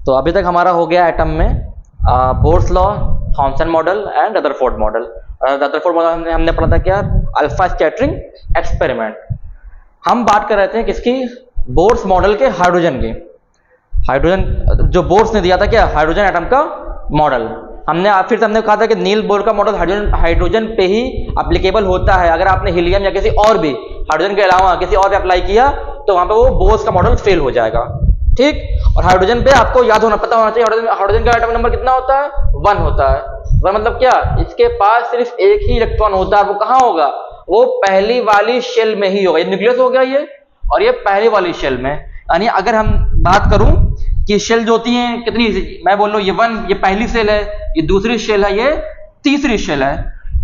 तो अभी तक हमारा हो गया एटम में Bohr's law, Thomson model and Rutherford model. Rutherford model हमने पढ़ा था क्या, अल्फा स्कैटरिंग एक्सपेरिमेंट। हम बात कर रहे थे किसकी, बोर्स मॉडल के, हाइड्रोजन के। हाइड्रोजन जो बोर्स ने दिया था क्या, हाइड्रोजन एटम का मॉडल। हमने फिर से हमने कहा था कि नील बोर का मॉडल हाइड्रोजन पे ही एप्लीकेबल होता है। अगर आपने हीलियम या किसी और भी हाइड्रोजन के अलावा किसी और पे अप्लाई किया तो वहां पे वो बोर्स का मॉडल फेल हो जाएगा। ठीक, और हाइड्रोजन पे आपको याद होना, पता होना चाहिए हाइड्रोजन का एटम नंबर कितना होता है, 1 होता है। 1 मतलब क्या, इसके पास सिर्फ एक ही इलेक्ट्रॉन होता है। वो कहाँ होगा, वो पहली वाली शेल में ही होगा। ये न्यूक्लियस हो गया ये, और ये पहली वाली शेल में। यानी अगर हम बात करूं कि शेल जो होती हैं कितनी, मैं बोल रहा हूं ये 1, ये पहली शेल है, ये दूसरी शेल है, ये तीसरी शेल है।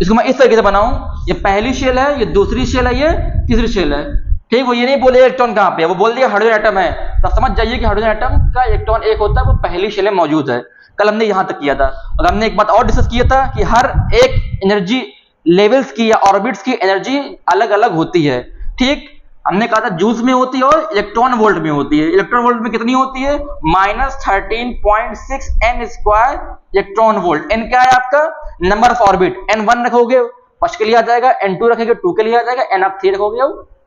इसको मैं इस तरीके से बनाऊं, ये पहली शेल है, ये दूसरी शेल है, ये तीसरी शेल है। ठीक, वो ये नहीं बोले इलेक्ट्रॉन कहां पे है, वो बोल दिया हाइड्रोजन एटम है। तो समझ जाइए कि हाइड्रोजन एटम का इलेक्ट्रॉन एक होता है, वो पहली शेल में मौजूद है। कल हमने यहां तक किया था। और हमने एक बात और डिस्कस किया था कि हर एक एनर्जी लेवल्स की या ऑर्बिट्स की एनर्जी अलग अलग होती है। ठीक, हमने कहा था जूल्स में होती है और इलेक्ट्रॉन वोल्ट में होती है। इलेक्ट्रॉन वोल्ट में कितनी होती है, -13.6 n square electron volt. n क्या है आपका, नंबर ऑफ ऑर्बिट। n1 रखोगे फर्स्ट के लिए आ जाएगा, n2 रखेंगे 2 के लिए आ जाएगा, n आप 3 रखोगे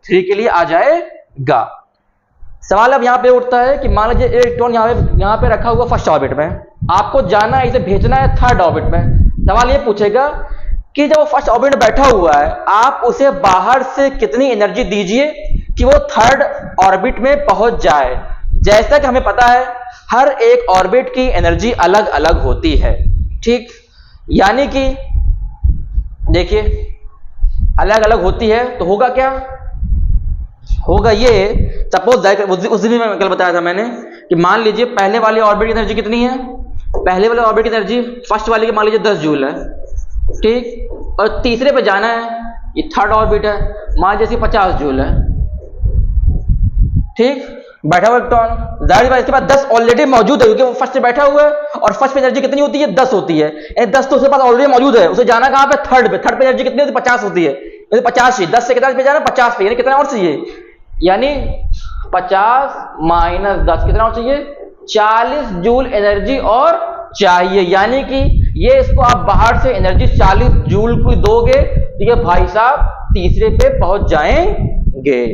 3 के लिए आ जाएगा। सवाल अब यहां पे उठता है कि मान लीजिए इलेक्ट्रॉन यहां पे रखा हुआ फर्स्ट ऑर्बिट में, आपको जाना है, इसे भेजना है थर्ड ऑर्बिट में। सवाल ये पूछेगा कि जब वो फर्स्ट ऑर्बिट में बैठा हुआ है, आप उसे बाहर से कितनी एनर्जी दीजिए कि वो थर्ड ऑर्बिट में पहुंच जाए। जैसा कि हमें पता है हर एक ऑर्बिट की एनर्जी अलग अलग होती है। ठीक, यानी कि देखिए अलग अलग होती है, तो होगा क्या, होगा ये, सपोज उस दिन में कल बताया था मैंने कि मान लीजिए पहले वाले ऑर्बिट की एनर्जी कितनी है, पहले वाले ऑर्बिट की एनर्जी फर्स्ट वाले की मान लीजिए 10 जूल है। ठीक, और तीसरे पे जाना है, ये थर्ड ऑर्बिट है, मान जैसे 50 जूल है। ठीक, बैठा हुआ इलेक्ट्रॉन, जाहिर बात इसके बाद 10 ऑलरेडी मौजूद है क्योंकि वो फर्स्ट पे बैठा हुआ है, और फर्स्ट पे एनर्जी कितनी होती है, 10 होती है। 10 तो उसके पास ऑलरेडी मौजूद है, उसे जाना कहां पे, थर्ड पे। थर्ड पे एनर्जी कितनी होती है, 50 होती है। 50 ही 10 से कितना पे जाना, 50 पे, यानी कितना और चाहिए, यानी 50 - 10 कितना और चाहिए, 40 जूल एनर्जी और चाहिए। यानी कि ये इसको आप बाहर से एनर्जी 40 जूल को दोगे तो ये भाई साहब तीसरे पे पहुंच जाएंगे।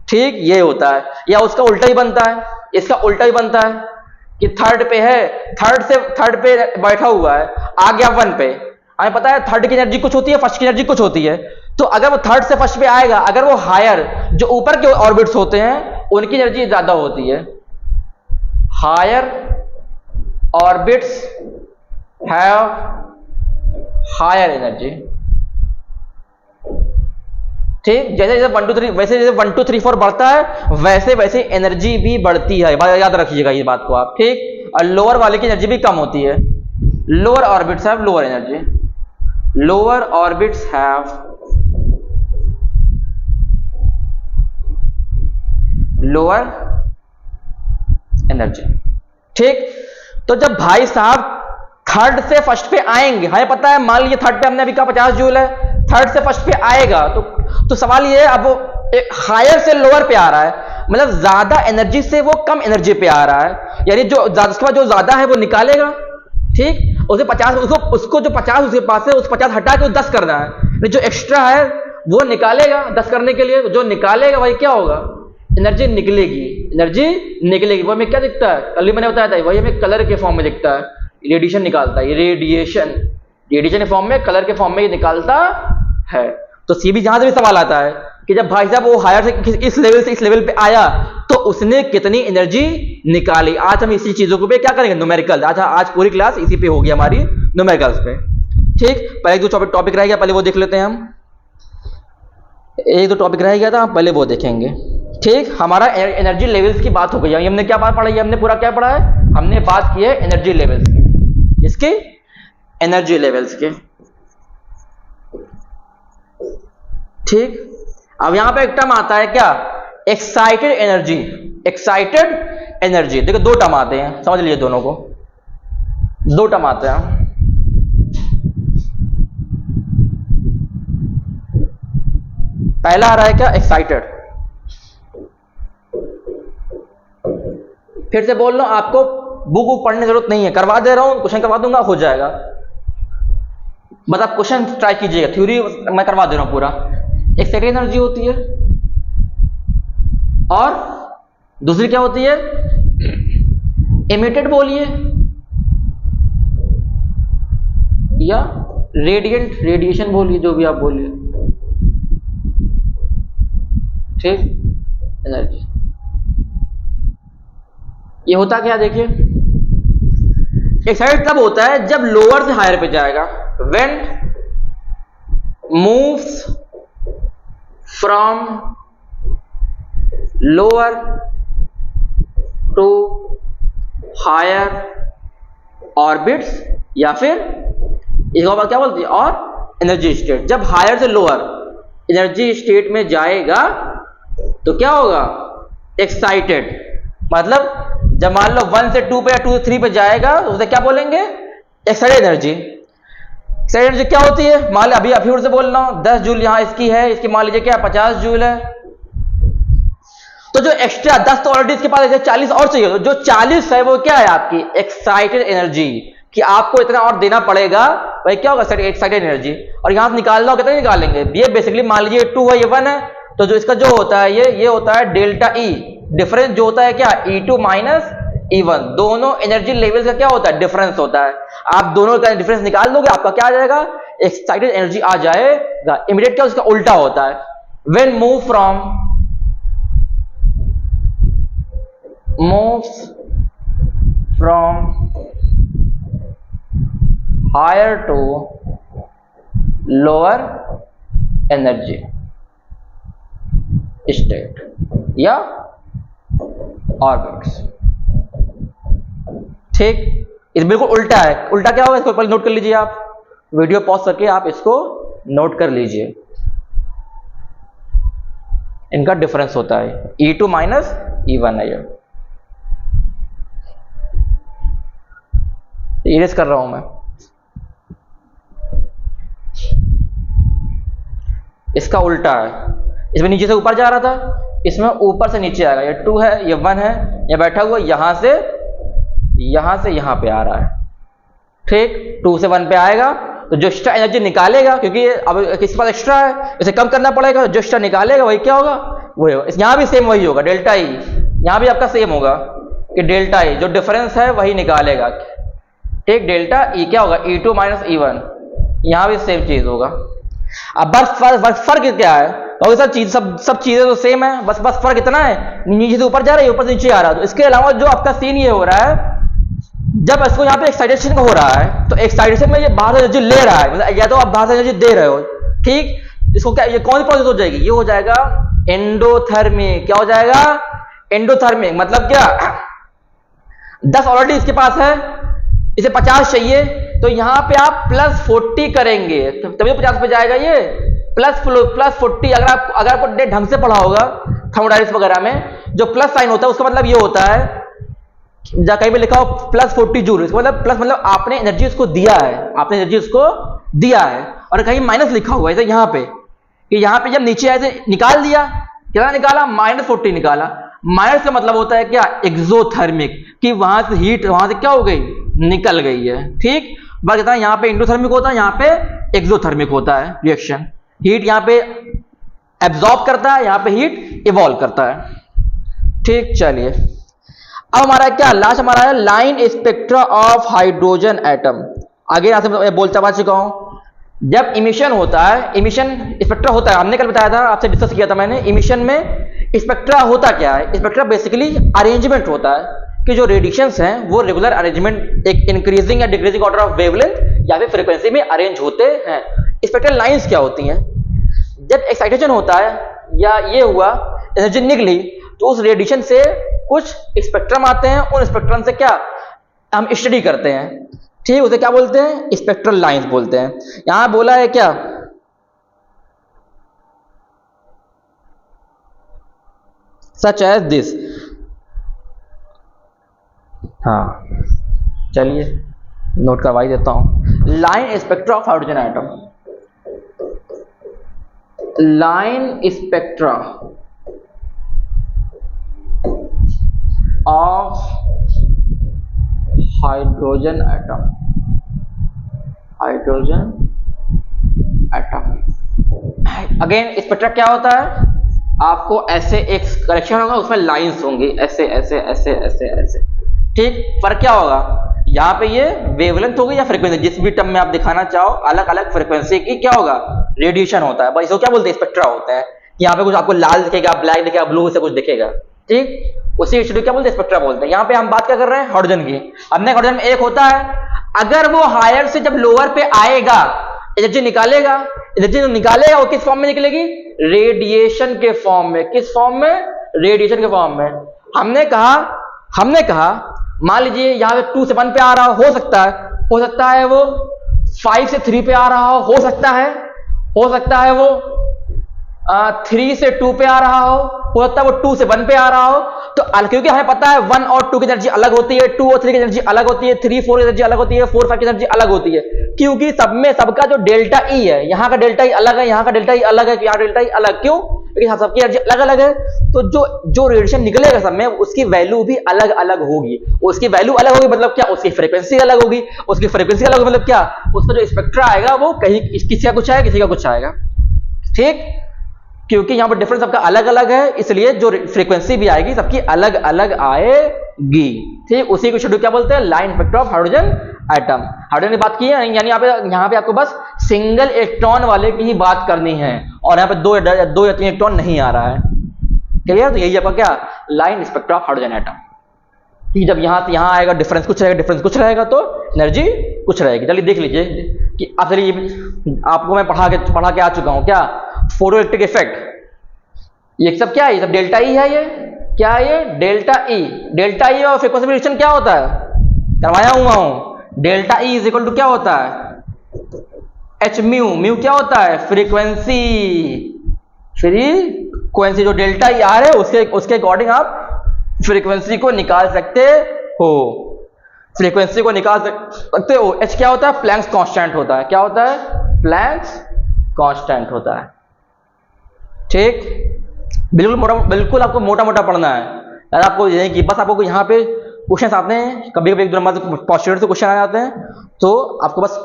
ठीक, ये होता है। या उसका उल्टा ही बनता है, इसका उल्टा ही बनता है कि थर्ड पे है, थर्ड पे बैठा हुआ है, आ गया 1 पे। हमें पता है थर्ड की एनर्जी कुछ होती है, फर्स्ट की एनर्जी कुछ होती है। तो अगर वो थर्ड से फर्स्ट पे आएगा, अगर वो हायर, जो ऊपर के ऑर्बिट्स होते हैं उनकी एनर्जी ज्यादा होती है। Higher orbits have higher energy. ठीक, जैसे जैसे 1 2 3 वैसे जैसे 1 2 3 4 बढ़ता है वैसे वैसे एनर्जी भी बढ़ती है, याद रखिएगा ये बात को आप। ठीक, और लोअर वाले की एनर्जी भी कम होती है। Lower orbits have lower energy, lower orbits have lower energy. ठीक, तो जब भाई साहब थर्ड से फर्स्ट पे आएंगे, हमें पता है मान लीजिए थर्ड पे हमने अभी कहा 50 जूल है, थर्ड से फर्स्ट पे आएगा तो सवाल ये है, अब वो हायर से लोअर पे आ रहा है, मतलब ज्यादा एनर्जी से वो कम एनर्जी पे आ रहा है। यानी जो उसके बाद जो ज्यादा है वो निकालेगा। ठीक, उसे 50, उसको जो 50 उसके पास है, उस 50 हटा के 10 करना है, जो एक्स्ट्रा है वो निकालेगा। 10 करने के लिए जो निकालेगा वही क्या होगा, एनर्जी निकलेगी, एनर्जी निकलेगी। वो हमें क्या दिखता है, कल ही मैंने बताया था, वही हमें कलर के फॉर्म में दिखता है, रेडिएशन निकालता है। रेडिएशन के फॉर्म में, कलर के फॉर्म में ये निकालता है। तो सीबी जहां से भी सवाल आता है कि जब भाई साहब वो हायर से इस लेवल से इस लेवल पे आया तो उसने कितनी एनर्जी निकाली। आज हम इसी चीजों को पे क्या करेंगे, न्यूमेरिकल। आज पूरी क्लास इसी पे होगी हमारी, न्यूमेरिकल्स पे। ठीक, पहले एक दो टॉपिक रह गया, पहले वो देख लेते हैं हम। एक दो टॉपिक रह गया था, पहले वो देखेंगे। ठीक, हमारा एनर्जी लेवल्स की बात हो गई। हमने क्या बात पढ़ा है, हमने पूरा क्या पढ़ा है, हमने बात की है एनर्जी लेवल्स की, इसके एनर्जी लेवल्स के। ठीक, अब यहां पे एक टर्म आता है क्या, एक्साइटेड एनर्जी। एक्साइटेड एनर्जी, देखो 2 टर्म आते हैं, समझ लीजिए दोनों को, 2 टर्म आते हैं। पहला आ रहा है क्या, एक्साइटेड। फिर से बोल लो, आपको बुक पढ़ने की जरूरत नहीं है, करवा दे रहा हूँ, क्वेश्चन करवा दूंगा, हो जाएगा। बस आप क्वेश्चन ट्राई कीजिएगा, थ्योरी मैं करवा दे रहा हूँ पूरा। एक्साइटेड एनर्जी होती है और दूसरी क्या होती है, एमिटेड बोलिए या रेडिएंट, रेडिएशन बोलिए, जो भी आप बोलिए, ठीक। एनर्जी ये होता क्या, देखिए एक्साइटेड तब होता है जब लोअर से हायर पे जाएगा, when moves from lower to higher orbits, या फिर इसका मतलब क्या बोलती है, और एनर्जी स्टेट। जब हायर से लोअर एनर्जी स्टेट में जाएगा तो क्या होगा, एक्साइटेड। मतलब जब मान लो 1 से 2 पे या 2 से 3 पे जाएगा तो उसे क्या बोलेंगे, एक्साइटेड एनर्जी। एक्साइटेड एनर्जी क्या होती है, मान लो अभी फिर से बोल रहा हूं, 10 जूल यहां इसकी है, इसकी मान लीजिए क्या 50 जूल है, तो जो एक्स्ट्रा 10 तो ऑलरेडी इसके पास है, 40 और चाहिए, तो जो 40 है वो क्या है आपकी एक्साइटेड एनर्जी, कि आपको इतना और देना पड़ेगा, भाई क्या होगा, एक्साइटेड एनर्जी। और यहां से निकालना हो कितना निकालेंगे, ये बेसिकली मान लीजिए 2 है, ये 1 है, तो जो इसका जो होता है ये होता है डेल्टा ई, डिफरेंस जो होता है क्या, E2 माइनस E1, दोनों एनर्जी लेवल का क्या होता है, डिफरेंस होता है। आप दोनों का डिफरेंस निकाल दोगे, आपका क्या आ जाएगा, एक्साइटेड एनर्जी आ जाएगा। इमीडिएट क्या उसका उल्टा होता है, when moves from higher to lower energy state या ऑर्बिट्स, ठीक। ये बिल्कुल उल्टा है। उल्टा क्या होगा, इसको पहले नोट कर लीजिए, आप वीडियो पॉज करके आप इसको नोट कर लीजिए। इनका डिफरेंस होता है E2 माइनस E1 है, ये इरेज कर रहा हूं मैं। इसका उल्टा है, इसमें नीचे से ऊपर जा रहा था, इसमें ऊपर से नीचे आएगा। ये 2 है, ये 1 है, ये बैठा हुआ यहां से यहां पे आ रहा है, ठीक। 2 से 1 पे आएगा तो जो एक्स्ट्रा एनर्जी निकालेगा, क्योंकि अब किसी पास एक्स्ट्रा है, इसे कम करना पड़ेगा, जो एक्स्ट्रा निकालेगा वही क्या होगा, वही होगा। यहां भी सेम वही होगा, डेल्टा ई, यहां भी आपका सेम होगा कि डेल्टा ई जो डिफरेंस है वही निकालेगा, ठीक। डेल्टा ई क्या होगा, E2 माइनस E1, यहां भी सेम चीज होगा। अब बस फर्क क्या है, और सब चीजें तो सेम है, बस फर्क इतना है, नीचे से ऊपर जा रहा है, ऊपर से नीचे आ रहा है। तो इसके अलावा जो आपका सीन ये हो रहा है, जब इसको यहाँ पे एक्साइटेशन हो रहा है, तो एक्साइटेशन में ये बाहर से एनर्जी ले रहा है, मतलब या तो आप बाहर से एनर्जी दे रहे हो, ठीक। इसको क्या, ये कौन सी प्रोसेस हो जाएगी, ये हो जाएगा एंडोथर्मिक। क्या हो जाएगा, एंडोथर्मिक। मतलब क्या, 10 ऑलरेडी इसके पास है, इसे 50 चाहिए, तो यहां पे आप प्लस 40 करेंगे तभी 50 पे जाएगा। ये प्लस 40, अगर आपको ढंग से पढ़ा होगा थर्मोडायनामिक्स वगैरह में, जो प्लस साइन होता है उसका मतलब ये होता है, जहां कहीं पे लिखा हो प्लस 40 जूल, इसका मतलब प्लस मतलब आपने एनर्जी उसको दिया है, आपने एनर्जी उसको दिया है। और कहीं माइनस लिखा हुआ है, जैसे यहां पे, कि यहां पे जब नीचे ऐसे निकाल दिया, कितना निकाला, -40 निकाला। माइनस का मतलब होता है क्या, एक्सोथर्मिक, कि वहां से हीट वहां से क्या हो गई, निकल गई है, ठीक। बात कहता है यहां पे इंडोथर्मिक होता है, यहां पे एक्सोथर्मिक होता है रिएक्शन। हीट यहां पे एब्जॉर्ब करता है, यहां पे हीट इवॉल्व करता है, ठीक। चलिए अब हमारा क्या, लास्ट हमारा है line spectra of hydrogen atom. आगे यहां से मैं बोल चुका हूं, जब इमिशन होता है, इमिशन स्पेक्ट्रा होता है, हमने कल बताया था, आपसे डिस्कस किया था मैंने। इमिशन में स्पेक्ट्रा होता क्या है, स्पेक्ट्रा बेसिकली अरेंजमेंट होता है कि जो रेडिएशंस हैं वो रेगुलर अरेंजमेंट, एक इंक्रीजिंग या डिक्रीजिंग ऑर्डर ऑफ वेवलेंथ या फिर फ्रीक्वेंसी में अरेंज होते हैं। स्पेक्ट्रल लाइंस क्या होती हैं, जब एक्साइटेशन होता है या ये हुआ, एनर्जी निकली, तो उस रेडिएशन से कुछ स्पेक्ट्रम आते हैं, उन स्पेक्ट्रम से क्या हम स्टडी करते हैं, ठीक। उसे क्या बोलते हैं, स्पेक्ट्रल लाइंस बोलते हैं। यहां बोला है क्या, सच एज दिस। हाँ चलिए नोट करवा ही देता हूं, line spectra of hydrogen atom. Line spectra of hydrogen atom, hydrogen atom. Again spectra क्या होता है, आपको ऐसे एक कलेक्शन होगा, उसमें लाइंस होंगी ऐसे ऐसे ऐसे ऐसे ऐसे, ठीक। पर क्या होगा यहाँ पे, ये वेवलेंथ होगी या फ्रीक्वेंसी, जिस भी टर्म में आप दिखाना चाहो, अलग अलग फ्रीक्वेंसी की क्या होगा, रेडिएशन होता है। भाई इसको क्या बोलते हैं, स्पेक्ट्रा होता है। यहाँ पे कुछ आपको लाल दिखेगा, ब्लैक दिखेगा, ब्लू से कुछ दिखेगा, ठीक। उसी स्टूडियो क्या बोलते हैं, स्पेक्ट्रा बोलते हैं। यहाँ पे हम बात क्या कर रहे हैं, हाइड्रोजन की। हमने हाइड्रोजन में एक होता है, अगर वो हायर से जब लोअर पे आएगा, एनर्जी निकालेगा, एनर्जी निकालेगा, वो किस फॉर्म में निकलेगी, रेडिएशन के फॉर्म में। किस फॉर्म में, रेडिएशन के फॉर्म में। हमने कहा मान लीजिए यहाँ पे 2 से 1 पे आ रहा हो सकता है वो 5 से 3 पे आ रहा हो सकता है वो 3 से 2 पे आ रहा हो सकता है वो 2 से 1 पे आ रहा हो। तो क्योंकि हमें पता है 1 और 2 की एनर्जी अलग होती है, 2 और 3 की एनर्जी अलग होती है, 3 4 की एनर्जी अलग होती है, 4 5 की एनर्जी अलग होती है, क्योंकि सब में सबका जो डेल्टा ई है, यहाँ का डेल्टा ई अलग है, यहाँ का डेल्टा ई अलग है, यहाँ डेल्टा ई अलग, क्यों, क्योंकि सबकी एनर्जी अलग अलग है। तो जो रेडिएशन निकलेगा सब में, उसकी वैल्यू भी अलग अलग होगी। उसकी वैल्यू अलग होगी मतलब क्या, उसकी फ्रीक्वेंसी अलग होगी। उसकी फ्रीक्वेंसी अलग होगी मतलब क्या, उसका जो स्पेक्ट्रा आएगा वो कहीं किसी का कुछ आएगा, किसी का कुछ आएगा, ठीक। क्योंकि यहाँ पर डिफरेंस सबका अलग अलग है, इसलिए जो फ्रीक्वेंसी भी आएगी सबकी अलग अलग आएगी, ठीक। उसी को शेड्यूल क्या बोलते हैं, line spectra of hydrogen atom. Hydrogen की बात की है, यानी यहाँ पे आपको बस सिंगल इलेक्ट्रॉन वाले की ही बात करनी है, और यहाँ पे दो या तीन इलेक्ट्रॉन नहीं आ रहा है, क्लियर। तो यही आपका क्या, line spectra of hydrogen atom. कि जब यहाँ आएगा डिफरेंस कुछ रहेगा तो एनर्जी कुछ रहेगी। चलिए देख लीजिए कि आपको मैं पढ़ा के आ चुका हूँ, क्या, फोटोइलेक्ट्रिक इफेक्ट। ये सब क्या है, ये सब डेल्टा ई है, ये क्या है, ये डेल्टा ई और फ्रीक्वेंसी वेरिएशन क्या होता है, करवाया हुआ हूं। Delta E is equal to क्या होता है, एच म्यू क्या होता है, फ्रीक्वेंसी जो डेल्टा ई आ रहा है उसके अकॉर्डिंग आप फ्रीक्वेंसी को निकाल सकते हो, एच क्या होता है, प्लैंक्स कांस्टेंट होता है। क्या होता है, प्लैंक्स कांस्टेंट होता है, ठीक। बिल्कुल आपको मोटा पढ़ना है, अगर आपको यही कि बस आपको यहाँ पे क्वेश्चन आते हैं, कभी कभी पोस्टुलेट से क्वेश्चन आ जाते हैं, तो आपको बस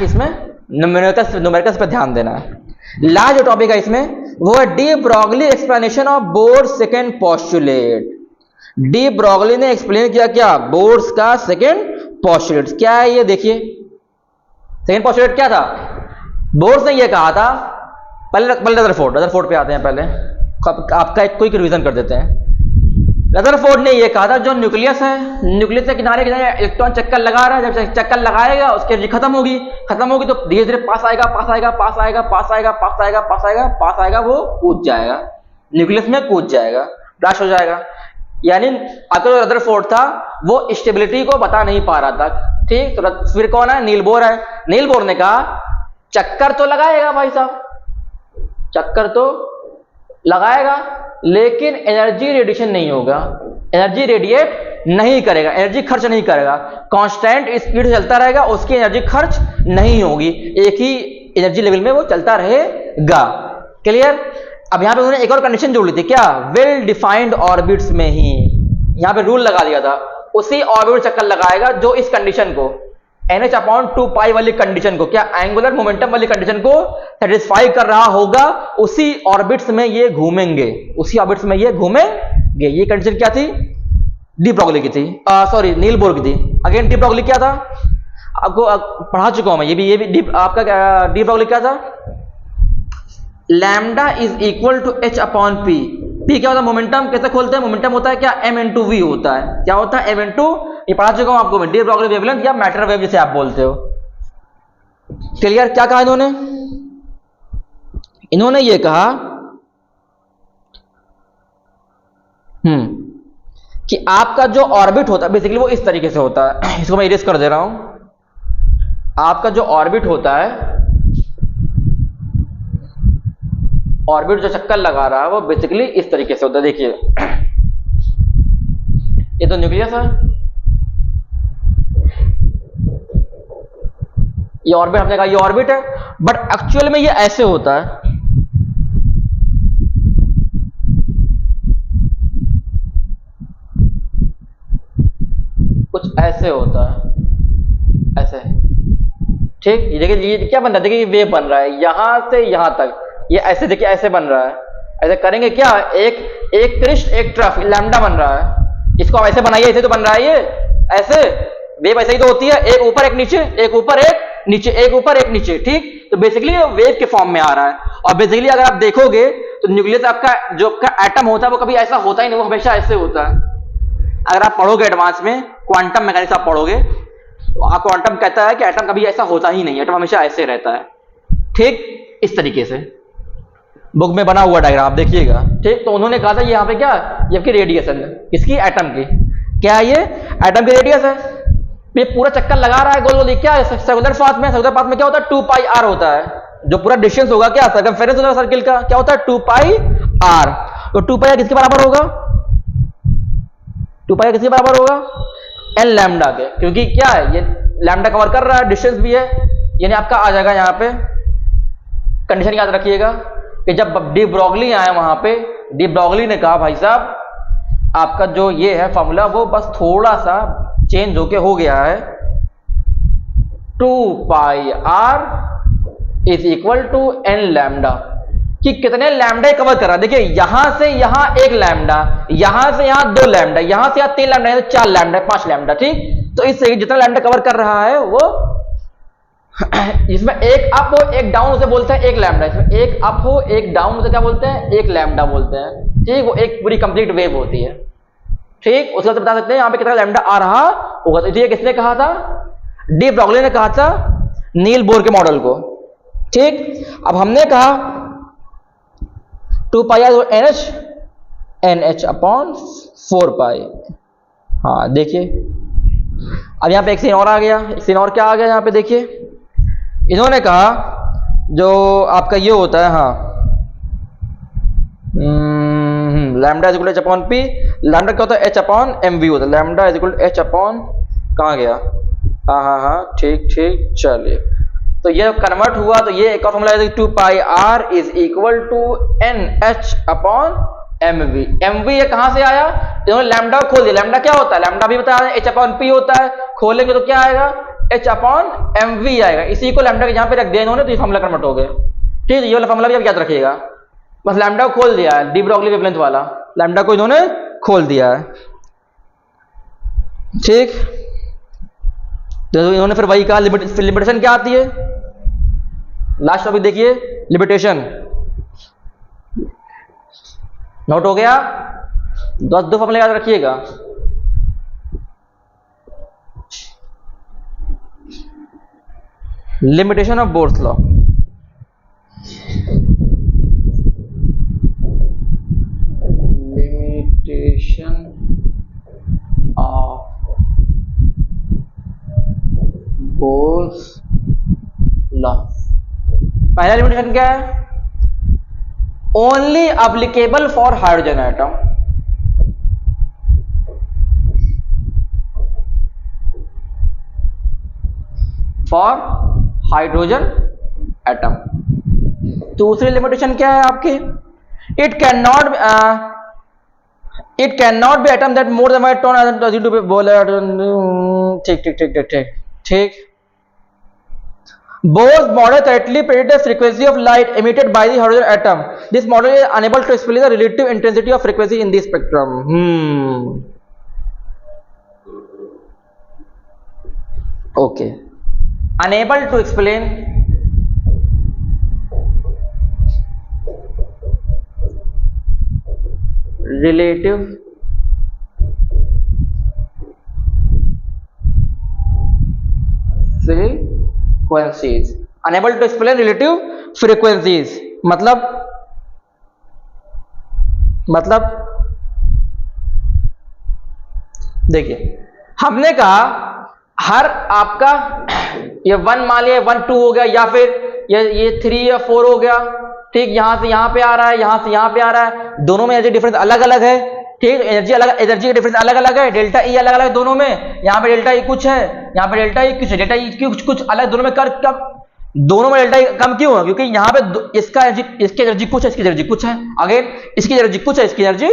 इसमें न्यूमेरिकल्स पे ध्यान देना है। लास्ट जो टॉपिक है इसमें वो है de Broglie explanation of bourse second postulate. De Broglie ने एक्सप्लेन किया क्या, बोर्स का सेकेंड पोस्टुलेट क्या है, ये देखिए। सेकेंड पोस्टुलेट क्या था, बोर्स ने ये कहा था, पहले रदरफोर्ड पे आते हैं, पहले आपका एक क्विक रिवीजन कर देते हैं। रदरफोर्ड ने ये कहा था, जो न्यूक्लियस के किनारे इलेक्ट्रॉन चक्कर लगा रहा है, जब चक्कर लगाएगा उसकी एनर्जी खत्म होगी तो धीरे धीरे पास आएगा, वो कूद जाएगा, न्यूक्लियस में कूद जाएगा, ब्लास्ट हो जाएगा। यानी आपका जो रदरफोर्ड था वो स्टेबिलिटी को बता नहीं पा रहा था, ठीक। तो फिर कौन है, नील बोर है। नील बोर ने कहा चक्कर तो लगाएगा भाई साहब, चक्कर तो लगाएगा, लेकिन एनर्जी रेडिएशन नहीं होगा, एनर्जी रेडिएट नहीं करेगा, एनर्जी खर्च नहीं करेगा, कांस्टेंट स्पीड से चलता रहेगा, उसकी एनर्जी खर्च नहीं होगी, एक ही एनर्जी लेवल में वो चलता रहेगा, क्लियर। अब यहां पे उन्होंने एक और कंडीशन जोड़ ली थी, क्या, वेल डिफाइंड ऑर्बिट्स में ही यहां पे रूल लगा दिया था, उसी ऑर्बिट चक्कर लगाएगा जो इस कंडीशन को NH/2π वाली कंडीशन को, क्या, एंगुलर मोमेंटम वाली कंडीशन को सेटिस्फाई कर रहा होगा, उसी ऑर्बिट्स में ये घूमेंगे, ये कंडीशन क्या थी, डी ब्रॉगली की थी, सॉरी नील बोर की थी। अगेन डी ब्रॉगली क्या था, आपको पढ़ा चुका हूं मैं, ये भी आपका डी ब्रॉगली क्या था, lambda is equal to H/P। P क्या होता है, मोमेंटम। कैसे खोलते हैं, मोमेंटम होता है क्या, m/v होता है। क्या होता है, m/, ये पढ़ा चुका हूं आपको मैं, डी ब्रॉगली वेवलेंथ या मैटर वेव जिसे आप बोलते हो, क्लियर। क्या कहा इन्होंने ये कहा कि आपका जो ऑर्बिट होता है बेसिकली वो इस तरीके से होता है, इसको मैं इरेज कर दे रहा हूं। आपका जो ऑर्बिट होता है, ऑर्बिट जो चक्कर लगा रहा है वो बेसिकली इस तरीके से होता है, देखिए ये तो न्यूक्लियस है, ये ऑर्बिट, हमने कहा ये ऑर्बिट है, बट एक्चुअल में ये ऐसे होता है, कुछ ऐसे होता है, ऐसे। ठीक, ये देखिए ये क्या बन रहा है, देखिए ये वेव बन रहा है यहां से यहां तक, ये ऐसे देखिए ऐसे बन रहा है। ऐसे करेंगे क्या, एक क्रिस्ट एक ट्रफ लैम्डा बन रहा है, इसको आप ऐसे बनाइए, ऐसे तो बन रहा है ये, ऐसे वेव ऐसे ही तो होती है, एक ऊपर एक नीचे, एक ऊपर एक नीचे, एक ऊपर एक नीचे। ठीक, तो बेसिकली वेव के फॉर्म में आ रहा है। और बेसिकली अगर आप देखोगे तो न्यूक्लियस आपका जो आपका एटम होता है वो कभी ऐसा होता ही नहीं, वो हमेशा ऐसे होता है। अगर आप पढ़ोगे एडवांस में क्वांटम मैकेनिक्स आप पढ़ोगे, क्वांटम कहता है कि एटम कभी ऐसा होता ही नहीं, एटम हमेशा ऐसे रहता है। ठीक, इस तरीके से बुक में बना हुआ डायग्राम देखिएगा। ठीक, तो उन्होंने कहा था यहाँ पे क्या, ये आपकी रेडिएशन है, इसकी एटम की, क्या है ये एटम की रेडियस है। ये पूरा चक्कर लगा रहा है गोल गोल, क्या है सर्कुलर पाथ में, सर्कुलर पाथ में क्या होता है 2 पाई आर होता है, जो पूरा डिस्टेंस होगा क्या सर्कमफेरेंस होता है सर्किल का, क्या होता है 2 पाई आर। तो 2 पाई आर किसके बराबर होगा, 2 पाई आर किसके बराबर होगा, एन लैम्डा के, क्योंकि क्या है ये लैम्डा कवर कर रहा है, डिस्टेंस भी है, यानी आपका आ जाएगा यहाँ पे। कंडीशन याद रखिएगा कि जब डी ब्रॉगली आए वहां पे, डी ब्रॉगली ने कहा भाई साहब आपका जो ये है फॉर्मूला वो बस थोड़ा सा चेंज होके हो गया है, 2 pi r is equal to n lambda, कि कितने लैम्डा कवर कर रहा है। देखिए यहां से यहां एक लैम्डा, यहां से यहां 2 लैम्डा, यहां से यहां 3 लैम्डा, 4 लैम्डा, 5 लैम्डा। ठीक, तो इससे जितना लैम्डा कवर कर रहा है वो इसमें एक अप हो एक डाउन उसे बोलते हैं एक लैम्डा, इसमें एक अप हो एक डाउन उसे क्या बोलते हैं, एक लैम्डा बोलते हैं। ठीक, वो एक पूरी कंप्लीट वेव होती है। ठीक, उसके बाद बता सकते हैं यहाँ पे कितना लैम्डा आ रहा होगा। तो ये किसने कहा था, डी ब्रॉगली ने कहा था नील बोर के मॉडल को। ठीक, अब हमने कहा 2 pi are N h upon 4 पाई। हाँ देखिए अब यहाँ पे एक सीन और आ गया, एक सीन और क्या आ गया यहाँ पे देखिए, इन्होंने कहा जो आपका ये होता है, हाँ lambda is equal to h upon p, lambda क्या होता है एच अपॉन एम वी होता है, lambda is equal to h upon, कहाँ गया, हाँ ठीक ठीक, चलिए तो ये कन्वर्ट हुआ, तो ये एक और फॉर्मूला है 2 pi r is equal to n h upon m v. M v ये कहां से आया, इन्होंने लैम्डा खोल दिया, लैम्डा क्या होता है, लैम्डा भी बताया एच अपॉन पी होता है, खोलेंगे तो क्या आएगा एच अपॉन एम वी आएगा, इसी को लैम्डा के यहां पे रख दिया इन्होंने, तो ये फॉर्मूला कन्वर्ट हो गया। ठीक है, ये वाला फॉर्मूला भी आप याद रखिएगा, बस लैम्डा को खोल दिया है, डी ब्रॉगली वेवलेंथ वाला लैम्डा को इन्होंने खोल दिया है। ठीक, तो इन्होंने फिर वही कहा लिमिटेशन क्या आती है, लास्ट टॉपिक देखिए लिमिटेशन, नोट हो गया, 2 फॉर्मूले याद रखिएगा। Limitation of Bohr's law, limitation of Bohr's law, पहला लिमिटेशन क्या है, only applicable for hydrogen atom. For hydrogen atom. दूसरी लिमिटेशन क्या है आपकी, it can not be atom that more than tone to be बोले। ठीक ठीक ठीक ठीक ठीक ठीक, Bohr's model correctly predicts the frequency of light emitted by the hydrogen atom. This model is unable to explain the relative intensity of frequency in the spectrum. Okay. Unable to explain relative frequencies, unable to explain relative frequencies मतलब देखिए हमने कहा हर आपका ये 1 मान लिया 1 2 हो गया, या फिर ये 3 या 4 हो गया। ठीक, यहां से यहां पे आ रहा है, यहां से यहां पे आ रहा है, दोनों में एनर्जी डिफरेंस अलग अलग है। ठीक, एनर्जी अलग, एनर्जी का डिफरेंस अलग अलग है, डेल्टा ई अलग अलग है दोनों में, यहाँ पे डेल्टा ई कुछ है, यहाँ पे डेल्टा ई कुछ है, डेल्टा ई कुछ अलग दोनों में कर, कब दोनों में डेल्टा ई कम क्यों है, क्योंकि यहाँ पे इसका एनर्जी, इसकी एनर्जी कुछ है, इसकी एनर्जी कुछ है, अगेन इसकी एनर्जी कुछ है, इसकी एनर्जी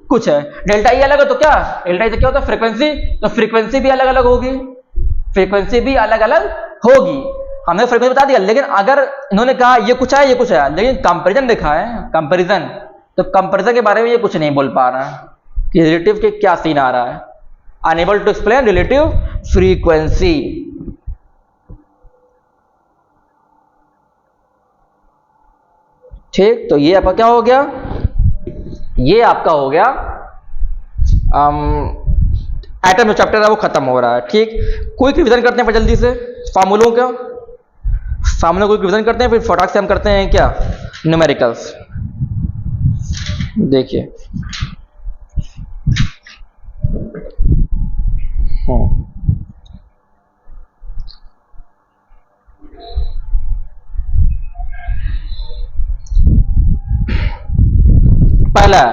कुछ है। डेल्टा ई अलग है तो क्या, डेल्टा ई से क्या होता है फ्रीक्वेंसी, तो फ्रीक्वेंसी भी अलग अलग होगी, फ्रीक्वेंसी भी अलग अलग होगी। हमने फ्रीक्वेंसी बता दिया, लेकिन अगर इन्होंने कहा ये कुछ है ये कुछ है, लेकिन कंपैरिजन देखा है, कंपैरिजन, तो कंपैरिजन के बारे में ये कुछ नहीं बोल पा रहा है कि रिलेटिव के क्या सीन आ रहा है। Unable to explain relative frequency. ठीक, तो ये आपका क्या हो गया, ये आपका हो गया एटम जो चैप्टर है वो खत्म हो रहा है। ठीक, कोई रिवीजन करते हैं जल्दी से फार्मूलों का, फार्मूलों को रिवीजन करते हैं, फिर फटाक से हम करते हैं क्या, न्यूमेरिकल्स। देखिए पहला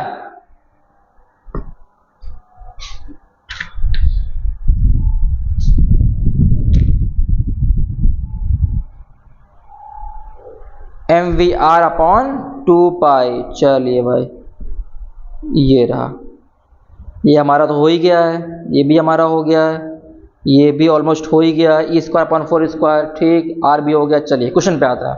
MVR अपॉन 2 पाई। चलिए भाई ये रहा, ये हमारा तो हो ही गया है, ये भी हमारा हो गया है, ये भी ऑलमोस्ट हो ही गया है, E² अपॉन 4²। ठीक, R भी हो गया। चलिए क्वेश्चन पे आता है।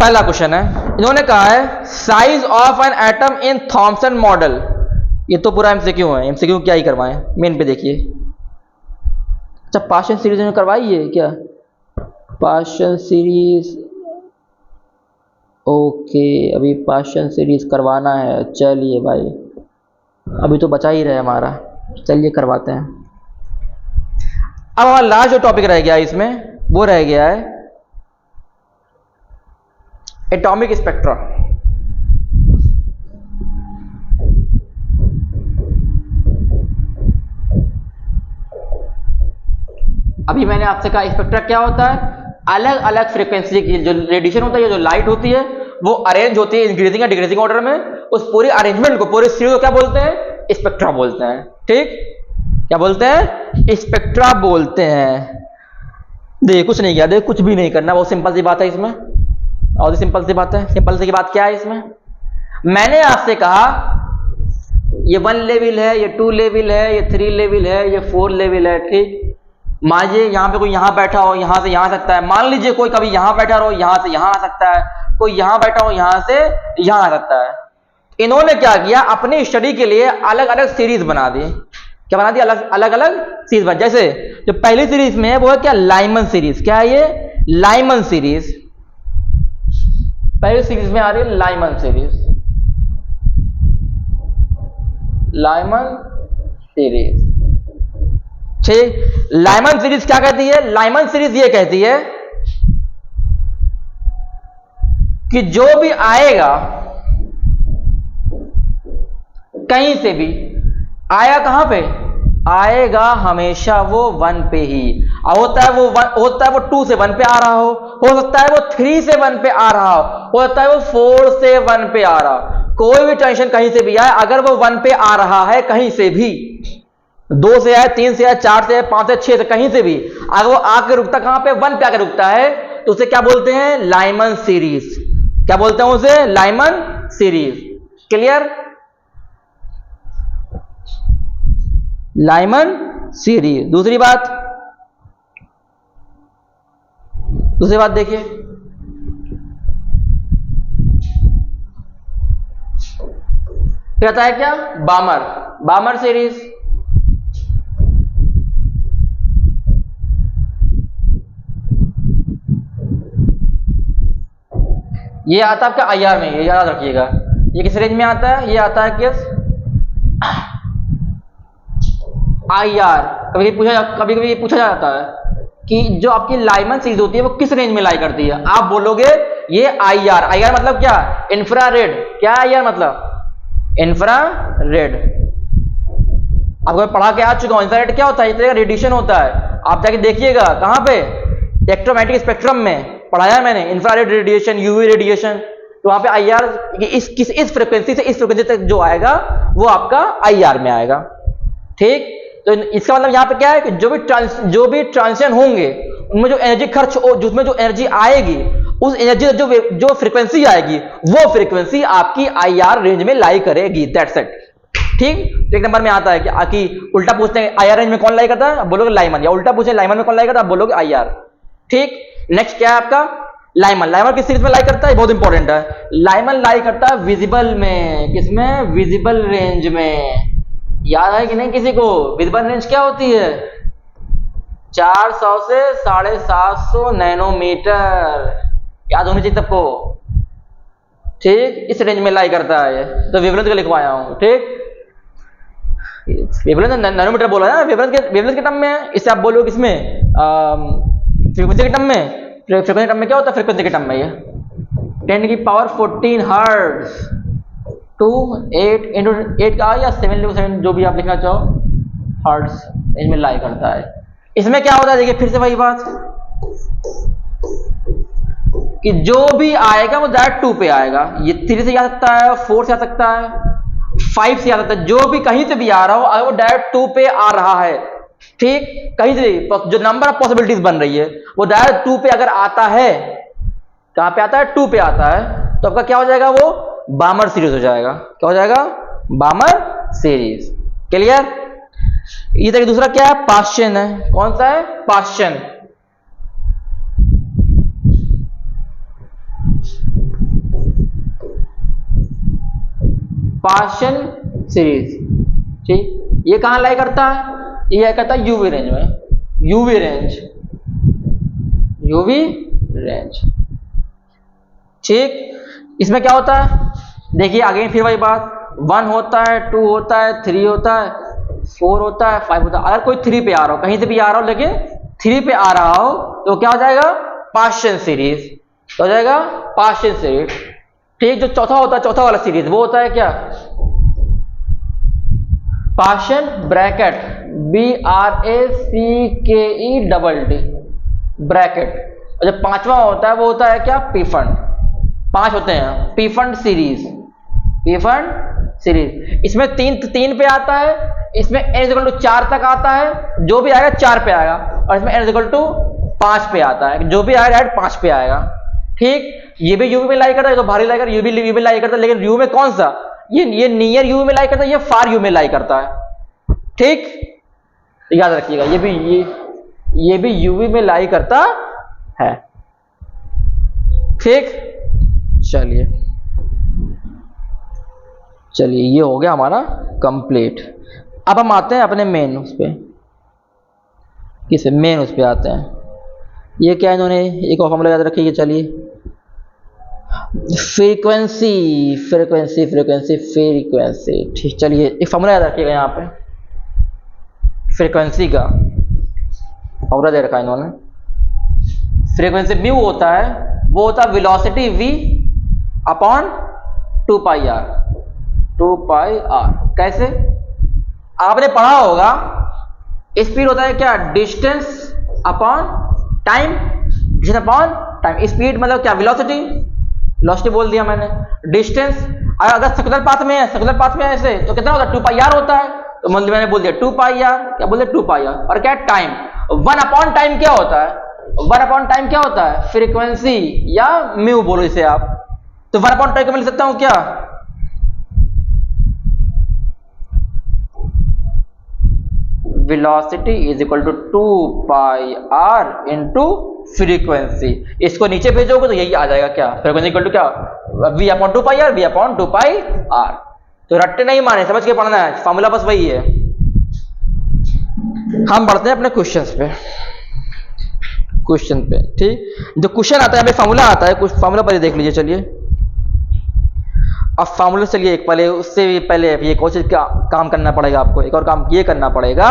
पहला क्वेश्चन है, इन्होंने कहा है size of an atom in Thompson model. ये तो पूरा एमसीक्यू है, एमसीक्यू क्या ही करवाएं, मेन पे देखिए। अच्छा पार्शियल सीरीज में करवाई है क्या, पार्शियल सीरीज, ओके अभी पार्शियल सीरीज करवाना है। चलिए भाई अभी तो बचा ही रहे हमारा, चलिए करवाते हैं। अब हमारा लास्ट जो टॉपिक रह गया इसमें वो रह गया है एटॉमिक स्पेक्ट्रा। अभी मैंने आपसे कहा स्पेक्ट्रा क्या होता है, अलग अलग फ्रीक्वेंसी की जो रेडिएशन होता है, जो लाइट होती है वो अरेंज होती है इंक्रीजिंग या डिक्रीजिंग ऑर्डर में, उस पूरी अरेंजमेंट को, पूरी सीरीज को क्या बोलते हैं, स्पेक्ट्रा बोलते हैं। ठीक, क्या बोलते हैं, स्पेक्ट्रा बोलते हैं। देख कुछ नहीं किया, देख कुछ भी नहीं करना, बहुत सिंपल सी बात है इसमें, और सिंपल सी बात है। सिंपल सी बात क्या है इसमें, मैंने आपसे कहा ये 1 लेवल है, ये 2 लेवल है, ये 3 लेवल है, ये 4 लेवल है। ठीक, मान लीजिए यहाँ पे कोई यहाँ बैठा हो, यहाँ से यहाँ आ सकता है, मान लीजिए कोई कभी यहाँ बैठा रहो, यहाँ से यहाँ आ सकता है, कोई यहाँ बैठा हो, यहाँ से यहाँ आ सकता है। इन्होंने क्या किया, अपनी स्टडी के लिए अलग अलग सीरीज बना दी। क्या बना दी, अलग अलग सीरीज बना। जैसे जो पहली सीरीज में है वो है क्या, लाइमन सीरीज। क्या है ये, लाइमन सीरीज। पहली सीरीज में आ रही है लाइमन सीरीज, लाइमन सीरीज। ठीक, लाइमन सीरीज क्या कहती है, लाइमन सीरीज ये कहती है कि जो भी आएगा कहीं से भी आया, कहां पे आएगा, हमेशा वो 1 पे ही होता है। होता है वो 2 से 1 पे आ रहा हो सकता है वो 3 से 1 पे आ रहा हो सकता है वो 4 से 1 पे आ रहा। कोई भी टेंशन कहीं से भी आए, अगर वो 1 पे आ रहा है कहीं से भी, 2 से आए, 3 से आए, 4 से आए, 5 से 6 से, कहीं से भी अगर वो आके रुकता कहां पे, 1 पे आके रुकता है, तो उसे क्या बोलते हैं, लाइमन सीरीज। क्या बोलते हैं उसे, Lyman series. Clear, Lyman series. दूसरी बात देखिए, कहता है क्या, बामर सीरीज। ये आता है आपका IR में, ये याद रखिएगा। ये किस रेंज में आता है, ये आता है किस, IR। कभी कभी पूछा जाता है कि जो आपकी लाइमन सीरीज होती है वो किस रेंज में लाई करती है। आप बोलोगे ये IR मतलब क्या, इंफ्रारेड। क्या IR मतलब, इंफ्रारेड। आपको पढ़ा के आ चुका हूं, इंफ्रारेड क्या होता है, इस तरह का रेडिएशन होता है। आप जाके देखिएगा कहां पे, इलेक्ट्रोमैग्नेटिक स्पेक्ट्रम में पढ़ाया मैंने, इंफ्रारेड रेडिएशन, यूवी रेडिएशन। तो वहां पे IR इस फ्रीक्वेंसी से इस फ्रीक्वेंसी तक जो आएगा वो आपका IR में आएगा। ठीक, तो इसका मतलब यहाँ पे क्या है कि जो भी ट्रांजिशन होंगे उनमें जो एनर्जी खर्च, जिसमें जो एनर्जी आएगी उस एनर्जी जो फ्रीक्वेंसी आएगी वो फ्रीक्वेंसी आपकी IR रेंज में लाई करेगी, दैट्स इट। ठीक, एक नंबर में आता है कि उल्टा पूछते हैं IR रेंज में कौन लाई करता है, आप बोलोगे लाइमन, या उल्टा पूछे लाइमन में कौन लाई करता है, आप बोलोगे IR। ठीक, नेक्स्ट क्या है आपका, लाइमन किस सीरीज में लाई करता है, बहुत इंपॉर्टेंट है। लाइमन लाई करता है विजिबल में, किसमें, विजिबल रेंज में। याद है कि नहीं किसी को, विजिबल रेंज क्या होती है, 400 से 750 नैनोमीटर, याद होनी चाहिए सबको। ठीक, इस रेंज में लाई करता है, तो वेवलेंथ का लिखवाया हूं। ठीक, वेवलेंथ नैनोमीटर बोला है, वेवलेंथ के टर्म में है, इससे आप बोलोगे किसमें, फ्रीक्वेंसी के टर्म में। फ्रीक्वेंसी टर्म में क्या होता है, फ्रीक्वेंसी के टर्म में ये 10⁻14 हर्ट्ज टू 8 इंटू 8 का या 7 जो भी आप लिखना चाहो, हर्ट्ज इसमें लाई करता है। इसमें क्या होता है, देखिए फिर से वही बात कि जो भी आएगा वो डायरेक्ट 2 पे आएगा। ये 3 से आ सकता है, 4 से आ सकता है, 5 से आ सकता है, जो भी कहीं से भी आ रहा हो, अगर वो डायरेक्ट 2 पे आ रहा है, ठीक, कहीं से जो नंबर ऑफ पॉसिबिलिटीज बन रही है वो डायरेक्ट 2 पे अगर आता है, कहां पे आता है, 2 पे आता है, तो आपका क्या हो जाएगा, वो बामर सीरीज हो जाएगा। क्या हो जाएगा, बामर सीरीज। क्लियर। ये देखिए दूसरा क्या है, पाश्चन है। कौन सा है, पाश्चन। पाश्चन सीरीज। ठीक, ये कहां लाई करता है, ये कहता है यूवी रेंज में, यूवी रेंज, यूवी रेंज। ठीक, इसमें क्या होता है, देखिए आगे फिर वही बात, 1 होता है, 2 होता है, 3 होता है, 4 होता है, 5 होता है। अगर कोई 3 पे आ रहा हो, कहीं से भी आ रहा हो लेकिन 3 पे आ रहा हो, तो क्या हो जाएगा, पाश्चन सीरीज। तो हो जाएगा पाश्चन सीरीज। ठीक, जो चौथा होता है, चौथा वाला सीरीज, वो होता है क्या, पाश्चन ब्रैकेट, BRACKEDD ब्रैकेट। और जो पांचवा होता है वो होता है क्या, पीफंड। 5 होते हैं, पीफंड सीरीज, पीफंड सीरीज। इसमें 3 पे आता है, इसमें n=4 तक आता है, जो भी आएगा 4 पे आएगा, और इसमें n=5 पे आता है, जो भी आएगा 5 पे आएगा। ठीक, ये भी यूवी में लाई करता है, तो भारी लाई करता है, ये भी लाई करता है, लेकिन यू में कौन सा, ये नियर यू में लाई करता है, ये फार यू में लाई करता है। ठीक, याद रखिएगा, ये भी यूवी में लाई करता है। ठीक, चलिए ये हो गया हमारा कंप्लीट। अब हम आते हैं अपने मेन उस पे, किसे, मेन उस पे आते हैं। ये क्या, इन्होंने एक और फॉर्मूला याद रखिए, चलिए, फ्रीक्वेंसी फ्रीक्वेंसी फ्रीक्वेंसी फ्रीक्वेंसी। ठीक, चलिए एक फॉर्मूला याद रखिएगा, यहाँ पे फ्रीक्वेंसी का फॉर्मूला दे रखा है इन्होंने। फ्रीक्वेंसी म्यू होता है, वो होता है velocity v upon 2πr, 2πr। कैसे, आपने पढ़ा होगा, स्पीड होता है क्या, distance upon time, distance upon time. Speed मतलब क्या, वेलोसिटी, वेलोसिटी बोल दिया मैंने। डिस्टेंस अगर सर्कुलर पाथ में है, सर्कुलर पाथ में है ऐसे, तो कितना होता है, 2πr होता है, तो मतलब मैंने बोल दिया 2πr, क्या बोलते 2πr। और क्या, टाइम, 1 अपॉन टाइम क्या होता है, 1 अपॉन टाइम क्या होता है, फ्रीक्वेंसी या म्यू बोलो इसे आप। तो 1 अपॉन टाइम को मैं लिख सकता हूं क्या, velocity is equal to 2πr into frequency. इसको नीचे भेजोगे तो यही आ जाएगा, क्या, फ्रीक्वेंसी इक्वल टू क्या, v upon 2πr, v upon 2πr। तो रट्टे नहीं माने, समझ के पढ़ना है, फॉर्मूला बस वही है। हम बढ़ते हैं अपने क्वेश्चंस पे, क्वेश्चन पे। ठीक, जो क्वेश्चन आता है हमें फॉर्मूला आता है, कुछ फॉर्मूला पहले देख लीजिए। चलिए अब फॉर्मूला, चलिए एक पहले, उससे भी पहले ये कोशिश का काम करना पड़ेगा आपको, एक और काम ये करना पड़ेगा।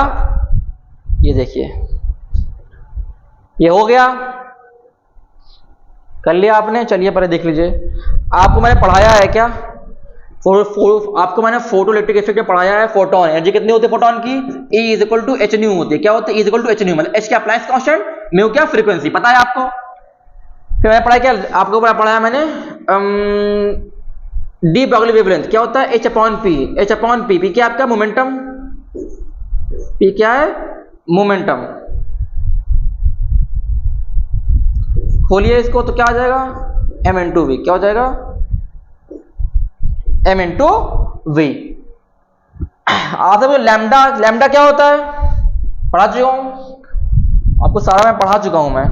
ये देखिए, ये हो गया, कर लिया आपने। चलिए पहले देख लीजिए, आपको मैंने पढ़ाया है क्या, आपको मैंने फोटो इलेक्ट्रिक इफेक्ट में पढ़ाया है। फोटोन एनर्जी कितनी होती है फोटोन की, E is equal to h nu होती है। क्या होता है, E is equal to h nu, मतलब एच क्या, अप्लायंस कांस्टेंट, म्यू क्या, फ्रीक्वेंसी, पता है आपको। फिर मैंने पढ़ा क्या, आपको पढ़ाया मैंने डी ब्रॉगली वेवलेंथ क्या होता है, h upon P, h upon P, P क्या आपका मोमेंटम, पी क्या है, मोमेंटम। खोलिए इसको तो क्या आ जाएगा, m इंटू वी। क्या हो जाएगा, m इंटू वी। आप सब लैम्डा, लैम्डा क्या होता है, पढ़ा चुका हूं आपको, सारा मैं पढ़ा चुका हूं मैं।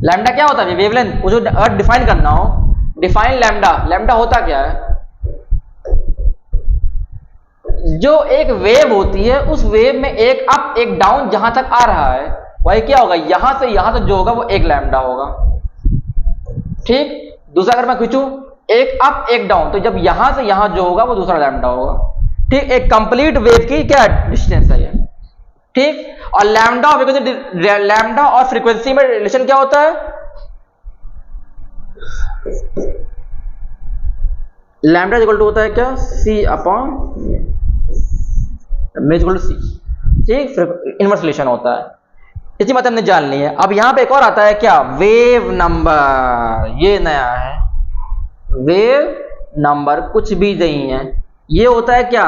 लैम्डा क्या होता है, वेवलेंथ। वो जो अगर डिफाइन करना हो, डिफाइन लैम्डा, लैम्डा होता क्या है, जो एक वेव होती है उस वेव में एक अप एक डाउन जहां तक आ रहा है वही क्या होगा, यहां से यहां तक जो होगा वो एक लैम्डा होगा। ठीक, दूसरा अगर मैं खींचूं एक अप एक डाउन, तो जब यहां से यहां जो होगा वो दूसरा लैम्डा होगा। ठीक, एक कंप्लीट वेव की क्या डिस्टेंस है ये। ठीक, और लैम्डा लैम्डा और फ्रीक्वेंसी में रिलेशन क्या होता है, लैम्डा इक्वल टू होता है क्या, सी अपॉन इक्वल टू सी। ठीक, इनवर्स रिलेशन होता है, इसी बात हमने जान ली है। अब यहां पे एक और आता है क्या, वेव नंबर। ये नया है, वेव नंबर कुछ भी नहीं है, ये होता है क्या,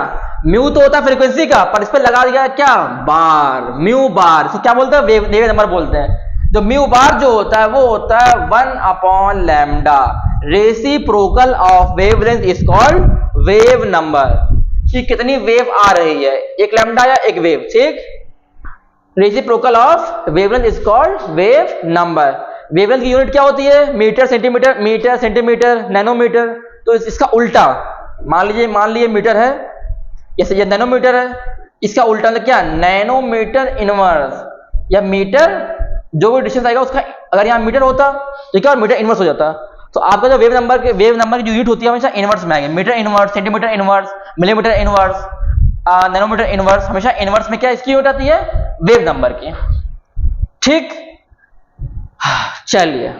म्यू तो होता है फ्रीक्वेंसी का, पर इस पे लगा दिया क्या, बार, म्यू बार। इसको क्या बोलते हैं, वेव नंबर बोलते हैं। जो म्यू बार जो होता है वो होता है 1 upon lambda. Reciprocal of wavelength is called wave number, कि कितनी वेव आ रही है, एक लैम्डा या एक वेव। ठीक, reciprocal of wavelength is called wave number. Wavelength की यूनिट क्या होती है, metre centimetre, metre centimetre nanometre. तो इसका उल्टा, मान लीजिए मीटर है, जैसे ये नैनोमीटर है, इसका उल्टा मतलब क्या, नैनोमीटर इनवर्स, या मीटर जो भी डिस्टेंस आएगा उसका, अगर यहाँ मीटर होता तो क्या मीटर इनवर्स हो जाता। तो आपका जो वेव नंबर की जो यूनिट होती है हमेशा इनवर्स में आएगी, metre inverse, centimetre inverse, millimetre inverse, nanometre inverse, हमेशा इनवर्स में क्या इसकी यूनिट आती है, वेव नंबर की। ठीक, चलिए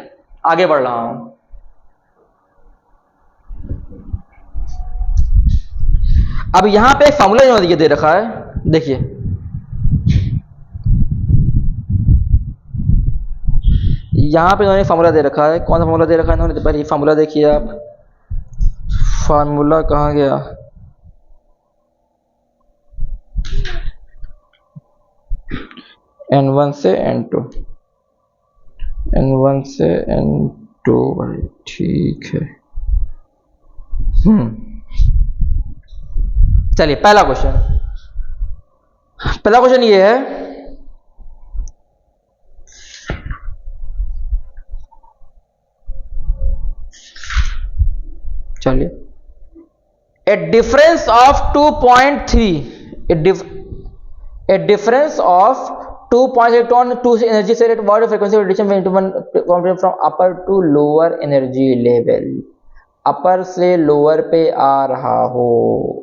आगे बढ़ रहा हूं। अब यहां पे एक फॉर्मूला इन्होंने दे रखा है, देखिए यहां पे इन्होंने फॉर्मूला दे रखा है। कौन सा फॉर्मूला दे रखा है इन्होंने, पहले फॉर्मूला देखिए आप, फॉर्मूला कहां गया, n1 से n2, n1 से n2, ठीक है। चलिए पहला क्वेश्चन ये है, चलिए, a difference of 2.3, a difference of 2.3 electron to energy से at what frequency radiation from upper to lower energy level, upper से लोअर पे आ रहा हो।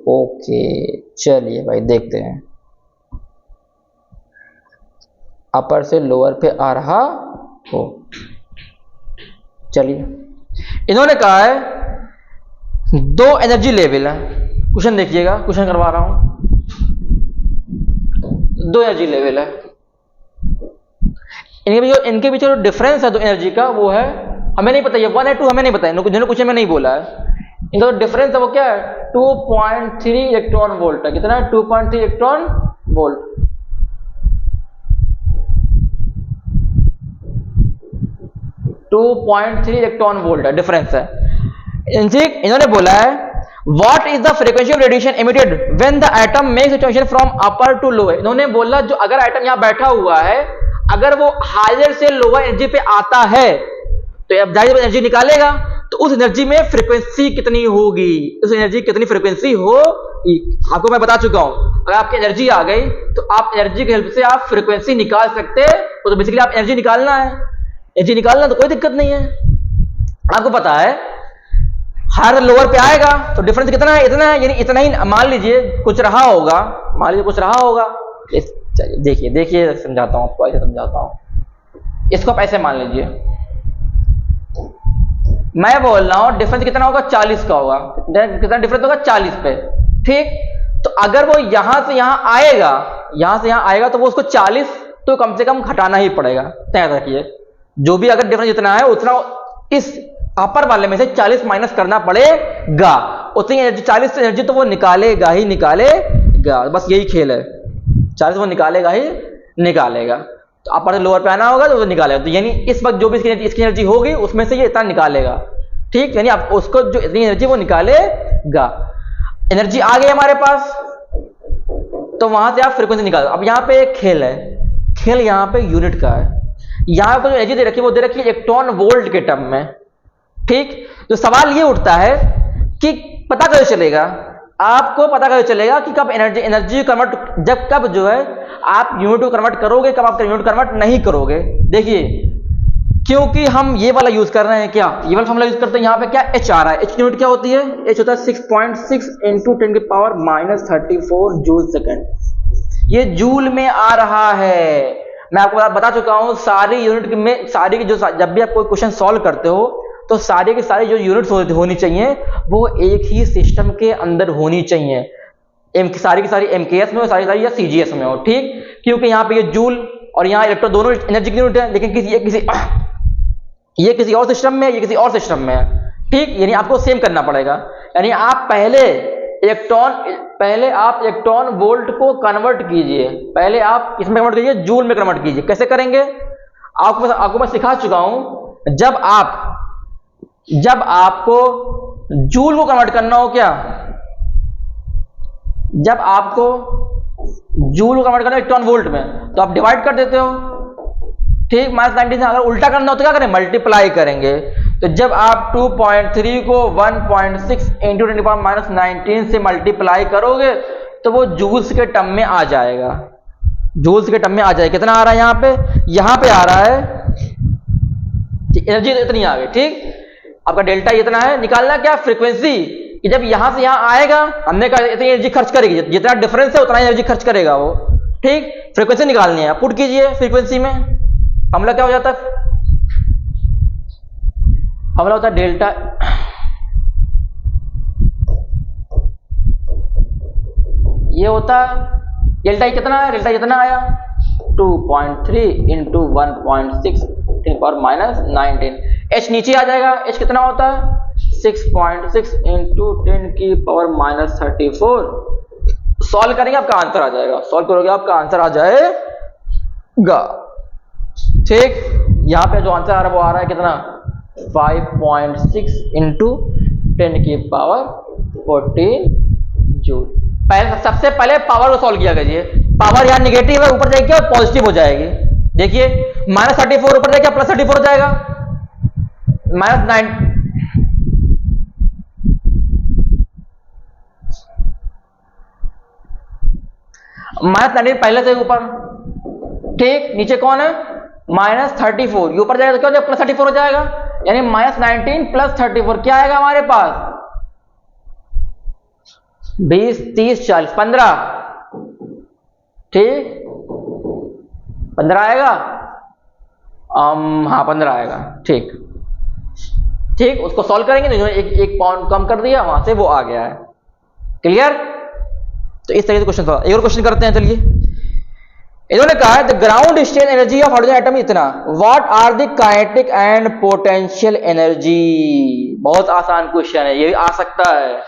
ओके, चलिए भाई देखते हैं, अपर से लोअर पे आ रहा हो। चलिए, इन्होंने कहा है दो एनर्जी लेवल है, क्वेश्चन देखिएगा, क्वेश्चन करवा रहा हूं, दो एनर्जी लेवल है, इनके बीच जो डिफरेंस है दो एनर्जी का वो है, हमें नहीं पता, ये 1 है 2 हमें नहीं पता, जिन्होंने क्वेश्चन में नहीं बोला है। इनका जो डिफरेंस है वो क्या है, 2.3 इलेक्ट्रॉन वोल्ट है। कितना है, 2.3 इलेक्ट्रॉन वोल्ट। इलेक्ट्रॉन वोल्ट है, डिफरेंस है। इन्होंने बोला है what is the frequency of radiation emitted when the atom makes a transition from upper to lower. इन्होंने बोला जो अगर एटम यहां बैठा हुआ है, अगर वो हायर से लोअर एनर्जी पे आता है तो अब जाहिर एनर्जी निकालेगा, तो उस एनर्जी में फ्रीक्वेंसी कितनी होगी, उस एनर्जी कितनी फ्रीक्वेंसी होगी। आपको मैं बता चुका हूं, अगर आपकी एनर्जी आ गई तो आप एनर्जी की हेल्प से आप फ्रीक्वेंसी निकाल सकते हैं। तो बेसिकली आप एनर्जी निकालना है, एनर्जी निकालना तो कोई दिक्कत नहीं है। आपको पता है हायर लोअर पे आएगा तो डिफरेंस कितना है, इतना है, यानी इतना ही। मान लीजिए कुछ रहा होगा, मान लीजिए कुछ रहा होगा, चलिए देखिए समझाता हूं आपको, ऐसे समझाता हूं। इसको आप ऐसे मान लीजिए, मैं बोल रहा हूं डिफरेंस कितना होगा, 40 का होगा। कितना डिफरेंस होगा, 40 पे। ठीक, तो अगर वो यहां से यहां आएगा, यहां से यहां आएगा, तो वो उसको 40 तो कम से कम घटाना ही पड़ेगा। तय रखिए, जो भी अगर डिफरेंस जितना है उतना इस अपर वाले में से 40 माइनस करना पड़ेगा। उतनी एनर्जी, 40 से एनर्जी तो वो निकालेगा ही निकालेगा, बस यही खेल है, 40 वो निकालेगा ही निकालेगा। तो अपर से लोअर पे आना होगा तो निकालेगा। तो यानी इस वक्त जो भी इसकी एनर्जी होगी उसमें से ये इतना निकालेगा, ठीक। यानी आप उसको जो इतनी एनर्जी वो निकालेगा। एनर्जी आ गई हमारे पास, तो वहां से आप फ्रीक्वेंसी निकालो। अब यहाँ पे एक खेल है, खेल यहाँ पे यूनिट का है। यहाँ पर जो एनर्जी दे रखी है वो दे रखी है इलेक्ट्रॉन वोल्ट के टर्म में, ठीक। तो सवाल ये उठता है कि पता कैसे चलेगा, आपको पता कैसे चलेगा कि कब एनर्जी कन्वर्ट, जब कब जो है आप यूनिट को कन्वर्ट करोगे, कब आप यूनिट कन्वर्ट नहीं करोगे। देखिए, क्योंकि हम ये वाला यूज कर रहे हैं, क्या ये वाला फॉर्मूला यूज करते हैं। यहाँ पे क्या एच आ रहा है, एच की यूनिट क्या होती है, एच होता है 6.6 इंटू 10⁻⁻34 जूल सेकेंड। ये जूल में आ रहा है। मैं आपको बता चुका हूं सारी यूनिट में, सारी की जो, जब भी आप कोई क्वेश्चन सॉल्व करते हो तो सारी की सारी जो यूनिट्स होनी चाहिए वो एक ही सिस्टम के अंदर होनी चाहिए। सारी की सारी एमकेएस में हो, सारी सारी या सीजीएस में हो, ठीक। क्योंकि यहाँ पे ये जूल और यहाँ इलेक्ट्रॉन दोनों एनर्जी की यूनिट है, लेकिन ये किसी और सिस्टम में, ये किसी और सिस्टम में है, ठीक। यानी आपको सेम करना पड़ेगा। यानी आप पहले आप इलेक्ट्रॉन वोल्ट को कन्वर्ट कीजिए, पहले आप इसमें कन्वर्ट कीजिए, जूल में कन्वर्ट कीजिए। कैसे करेंगे आपको मैं सिखा चुका हूं। जब आपको जूल को कन्वर्ट करना हो, क्या जब आपको जूल को कन्वर्ट करना है इलेक्ट्रॉन वोल्ट में, तो आप डिवाइड कर देते हो, ठीक। -19 से अगर उल्टा करना हो तो क्या करें, मल्टीप्लाई करेंगे। तो जब आप 2.3 को 1.6 इंटू 10⁻⁻19 से मल्टीप्लाई करोगे तो वो जूल्स के टर्म में आ जाएगा, जूल्स के टर्म में आ जाएगा। कितना आ रहा है यहाँ पे आ रहा है, एनर्जी इतनी आ गई, ठीक। आपका डेल्टा इतना है। निकालना क्या, फ्रीक्वेंसी, कि जब यहां से यहां आएगा, हमने कहा इतनी एनर्जी खर्च करेगी, जितना डिफरेंस है उतना एनर्जी खर्च करेगा वो, ठीक। फ्रीक्वेंसी निकालनी है, पुट कीजिए फ्रीक्वेंसी में। हमला क्या हो जाता है, हमला होता है डेल्टा, ये होता है डेल्टा कितना है, डेल्टा कितना आया 2.3 इंटू 1.6 10⁻⁻19। एच नीचे आ जाएगा, एच कितना होता है 6.6 इंटू 10⁻34। सॉल्व करेंगे आपका आंसर आ जाएगा, सॉल्व करोगे आपका आंसर आ जाएगा, ठीक। यहां पे जो आंसर आ रहा है वो आ रहा है कितना 5.6 इंटू 10⁻14 जूल। सबसे पहले पावर को सॉल्व किया कीजिए। पावर यहाँ निगेटिव है, ऊपर जाएगी और पॉजिटिव हो जाएगी। देखिए -34 ऊपर जाएगा, +34 हो जाएगा, -9 -19 पहले से ऊपर, ठीक। नीचे कौन है -34, ये ऊपर जाएगा तो क्या हो जाएगा +34 हो जाएगा। यानी -19 + 34 क्या आएगा हमारे पास 20 30 40 15, ठीक। 15 आएगा, हाँ 15 आएगा, ठीक। उसको सॉल्व करेंगे तो एक पाउंड कम कर दिया, वहां से वो आ गया है, क्लियर। तो इस तरीके से क्वेश्चन, एक और क्वेश्चन करते हैं, चलिए। इन्होंने कहा है the ground state energy of hydrogen atom इतना, what are the kinetic and potential energy. बहुत आसान क्वेश्चन है, ये आ सकता है।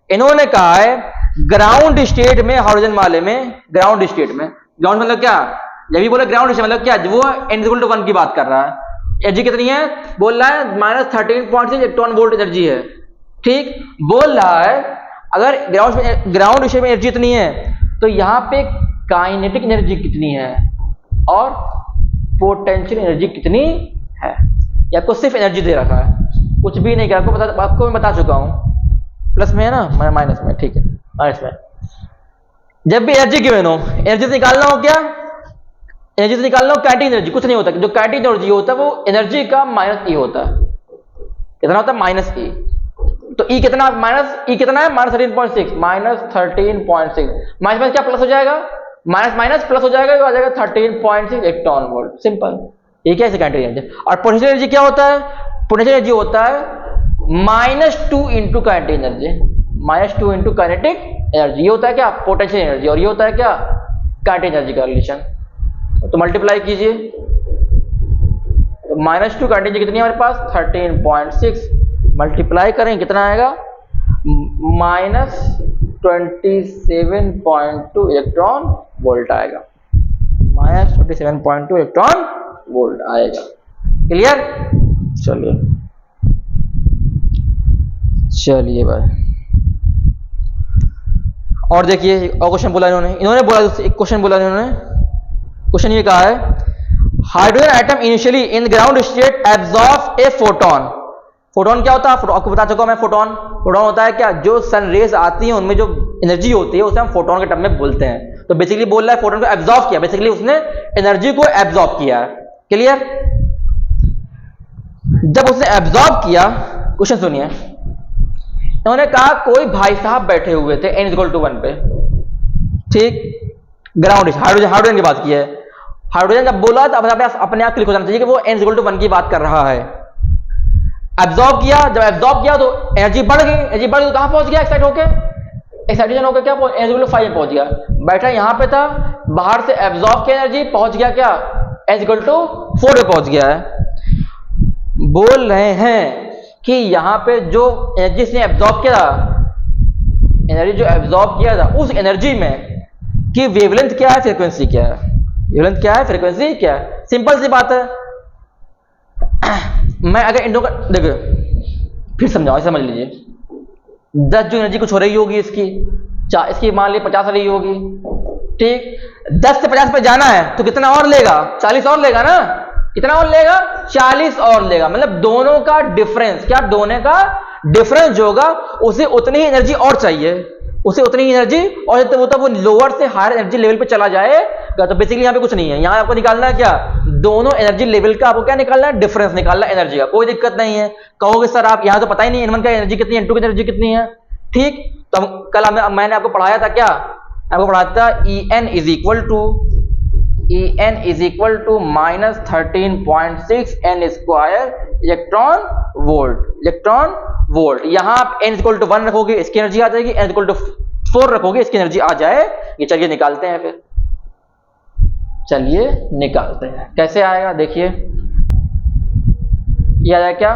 इन्होंने कहा है ग्राउंड स्टेट में, हाइड्रोजन वाले में, ग्राउंड स्टेट में, ग्राउंड मतलब क्या, जब भी बोले ग्राउंड स्टेट मतलब क्या, वो n=1 की बात कर रहा है। एनर्जी कितनी है, बोल रहा है -13.6 इलेक्ट्रॉन वोल्ट एनर्जी है, ठीक। बोल रहा है अगर ग्राउंड स्टेट में एनर्जी इतनी है तो यहाँ पे काइनेटिक एनर्जी कितनी है और पोटेंशियल एनर्जी कितनी है। ये आपको सिर्फ एनर्जी दे रखा है, कुछ भी नहीं किया, आपको मैं बता चुका हूँ। प्लस में है ना, माइनस में, ठीक है, माइनस में। जब भी एनर्जी गिवन हो, एनर्जी से निकालना हो, क्या एनर्जी से निकालना हो काइनेटिक एनर्जी, कुछ नहीं होता। जो काइनेटिक एनर्जी होता है वो एनर्जी का -E होता है। कितना होता है -E। तो E कितना, E कितना है -13.6, -13.6 माइनस क्या प्लस हो जाएगा, माइनस प्लस हो जाएगा, तो आ जाएगा 13.6 इलेक्ट्रॉन वोल्ट, सिंपल। ये क्या है काइनेटिक एनर्जी। और पोटेंशियल एनर्जी क्या होता है, पोटेंशियल एनर्जी होता है -2 into kinetic energy, -2 into kinetic energy. ये होता है क्या पोटेंशियल एनर्जी, और ये होता है क्या काइनेटिक एनर्जी का रिलेशन। तो मल्टीप्लाई कीजिए, तो -2 काइनेटिक एनर्जी कितनी है हमारे पास 13.6, मल्टीप्लाई करें कितना आएगा -27.2 इलेक्ट्रॉन वोल्ट आएगा। -27.2 इलेक्ट्रॉन वोल्ट आएगा। क्लियर? चलिए भाई, और देखिए और क्वेश्चन बोला इन्होंने बोला एक क्वेश्चन बोला इन्होंने। क्वेश्चन ये कहा है, hydrogen atom initially in ground state absorb a photon. Photon क्या होता है आपको बता चुका मैं। फोटोन होता है क्या, जो सन रेज आती है उनमें जो एनर्जी होती है उसे हम फोटोन के टर्म में बोलते हैं। तो बेसिकली बोल रहा है फोटोन को एब्जॉर्ब किया, बेसिकली उसने एनर्जी को एब्जॉर्ब किया है। क्लियर? जब उसने एब्जॉर्ब किया, क्वेश्चन सुनिए, उन्होंने कहा कोई भाई साहब बैठे हुए थे n=1 पे, ठीक, ग्राउंड हाइड्रोजन की बात की है। हाइड्रोजन जब बोला तो अपने आप क्लिक हो जाना चाहिए कि वो n=1 की बात कर रहा है। एब्जॉर्ब किया, जब एब्जॉर्ब किया तो एनर्जी बढ़ गई तो कहां पहुंच गया, एक्साइटेशन होकर क्या n=5 में पहुंच गया। बैठा यहां पे था, बाहर से एब्जॉर्ब किया एनर्जी, पहुंच गया क्या, n=4 पे पहुंच गया है। बोल रहे हैं कि यहां पे जो एनर्जी से एब्जॉर्ब किया था, उस एनर्जी में की वेवलेंथ क्या है, फ्रीक्वेंसी क्या है, वेवलेंथ क्या है, फ्रीक्वेंसी क्या है। सिंपल सी बात है। मैं अगर इंडो का देखो फिर समझाओ, समझ लीजिए। 10 जो एनर्जी कुछ हो रही होगी इसकी मान लीजिए 50 रही होगी, ठीक। 10 से 50 पे जाना है तो कितना और लेगा, 40 और लेगा ना, कितना और लेगा, 40 और लेगा। मतलब दोनों का डिफरेंस क्या, दोनों का डिफरेंस जो होगा उसे उतनी ही एनर्जी और चाहिए, उसे उतनी ही एनर्जी और वो लोअर से हायर एनर्जी लेवल पे चला जाएगा। तो बेसिकली यहाँ पे कुछ नहीं है, यहाँ आपको निकालना है क्या, दोनों एनर्जी लेवल का आपको क्या निकालना है, डिफरेंस निकालना है एनर्जी का। कोई दिक्कत नहीं है। कहोगे सर आप यहाँ तो पता ही नहीं N1 का एनर्जी कितनी है, N2 की एनर्जी कितनी है, ठीक। तो कल मैंने आपको पढ़ाया था क्या, आपको पढ़ाया था En is equal to -13.6 n² electron volt. यहां आप n=1 रखोगे, इसकी एनर्जी आ जाएगी, n=4 रखोगे, इसकी एनर्जी आ जाएगी। चलिए निकालते हैं फिर, चलिए निकालते हैं। कैसे आएगा देखिए, ये आ जाएगा क्या,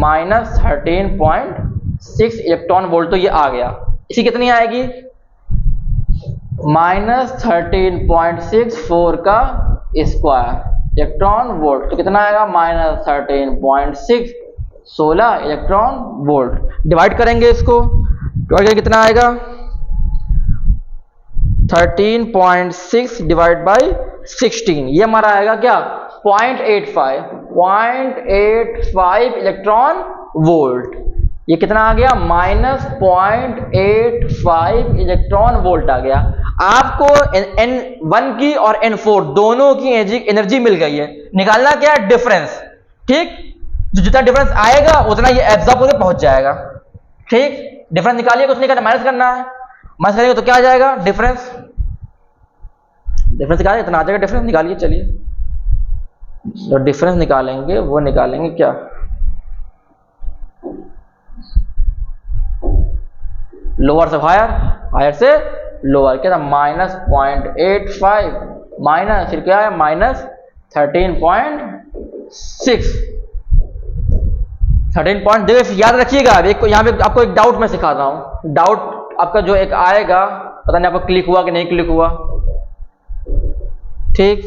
-13.6 इलेक्ट्रॉन वोल्ट। तो ये आ गया, इसी कितनी आएगी, -13.64 का स्क्वायर इलेक्ट्रॉन वोल्ट। तो कितना आएगा, -13.6 16 इलेक्ट्रॉन वोल्ट। डिवाइड करेंगे इसको, डिवाइड करेंगे कितना आएगा, 13.6 डिवाइड बाई 16, ये हमारा आएगा क्या, 0.85 इलेक्ट्रॉन वोल्ट। ये कितना आ गया, -0.85 इलेक्ट्रॉन वोल्ट आ गया। आपको N1 की और N4 दोनों की एनर्जी मिल गई है। निकालना क्या है, डिफरेंस, ठीक। जो जितना डिफरेंस आएगा उतना ये एब्जॉर्ब होकर पहुंच जाएगा, ठीक। डिफरेंस निकालिए, कुछ नहीं करना, माइनस करना है, माइनस करेंगे तो क्या आ जाएगा, डिफरेंस निकालिए, इतना आ जाएगा डिफरेंस। निकालिए, चलिए जो डिफरेंस निकालेंगे वो निकालेंगे क्या, लोअर से हायर, हायर से लोअर, क्या था, -0.85 माइनस फिर क्या है, -13.6 13 देखिए याद रखिएगा। एक यहाँ पे आपको एक डाउट मैं सिखा रहा हूँ, डाउट आपका जो एक आएगा, पता नहीं आपको क्लिक हुआ कि नहीं क्लिक हुआ, ठीक।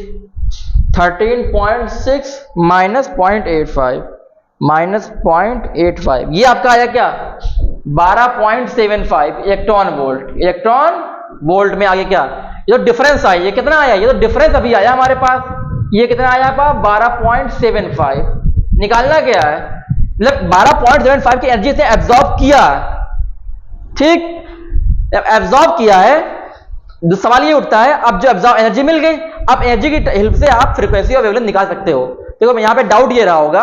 13.6 -0.85 ये आपका आया क्या, 12.75 इलेक्ट्रॉन वोल्ट में आगे क्या, ये तो डिफरेंस आया, ये कितना आया, ये तो डिफरेंस अभी आया हमारे पास, ये कितना आया आपका 12.75। निकालना क्या है, मतलब 12.75 की एनर्जी से एब्जॉर्ब किया, ठीक। एब्जॉर्ब किया है, सवाल ये उठता है, अब जो एब्जॉर्ब एनर्जी मिल गई, अब एनर्जी की हेल्प से आप फ्रीक्वेंसी और वेवलेंथ निकाल सकते हो। देखो यहाँ पे डाउट ये रहा होगा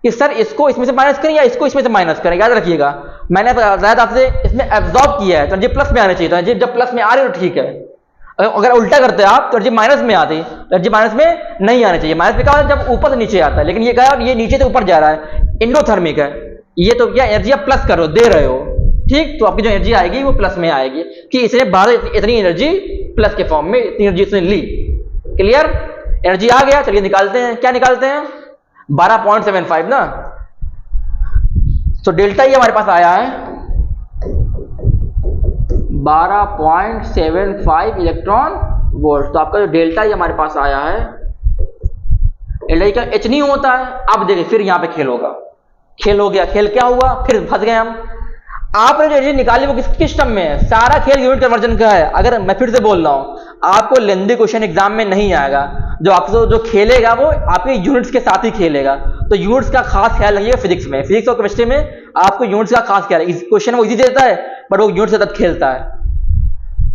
कि सर इसको इसमें से माइनस करें या इसको इसमें से माइनस करें। याद रखिएगा मैंने शायद आपसे इसमें एब्जॉर्ब किया है तो एनर्जी प्लस में आनी चाहिए, तो एनर्जी जब प्लस में आ रही है तो ठीक है। अगर उल्टा करते हैं आप तो एनर्जी माइनस में आती, एनर्जी माइनस में नहीं आनी चाहिए। माइनस में क्या होता है, जब ऊपर से नीचे आता है, लेकिन ये क्या है, ये नीचे से ऊपर जा रहा है, एंडोथर्मिक है। ये तो क्या एनर्जी आप प्लस कर रहे हो, दे रहे हो, ठीक। तो आपकी जो एनर्जी आएगी वो प्लस में आएगी, कि इसने बाद इतनी एनर्जी प्लस के फॉर्म में इतनी एनर्जी इसने ली। क्लियर, एनर्जी आ गया। चलिए निकालते हैं, क्या निकालते हैं, 12.75 ना। तो डेल्टा ये हमारे पास आया है 12.75 इलेक्ट्रॉन वोल्ट। तो आपका जो डेल्टा ये हमारे पास आया है, डेल्टा का एच नहीं होता है। अब देखिए फिर यहाँ पे खेल होगा, खेल हो गया। खेल क्या हुआ, फिर फंस गए हम। आपने जो एनर्जी निकाली वो किस टर्म में है, सारा खेल यूनिट कन्वर्जन का है। अगर मैं फिर से बोल रहा हूं, आपको लेंदी क्वेश्चन एग्जाम में नहीं आएगा, जो आपसे जो खेलेगा वो आपके यूनिट्स के साथ ही खेलेगा। तो यूनिट्स का खास ख्याल रखिएगा फिजिक्स में, फिजिक्स और केमिस्ट्री में आपको यूनिट्स का खास ख्याल है। इस क्वेश्चन वो इजी देता है बट वो यूनिट से तक खेलता है।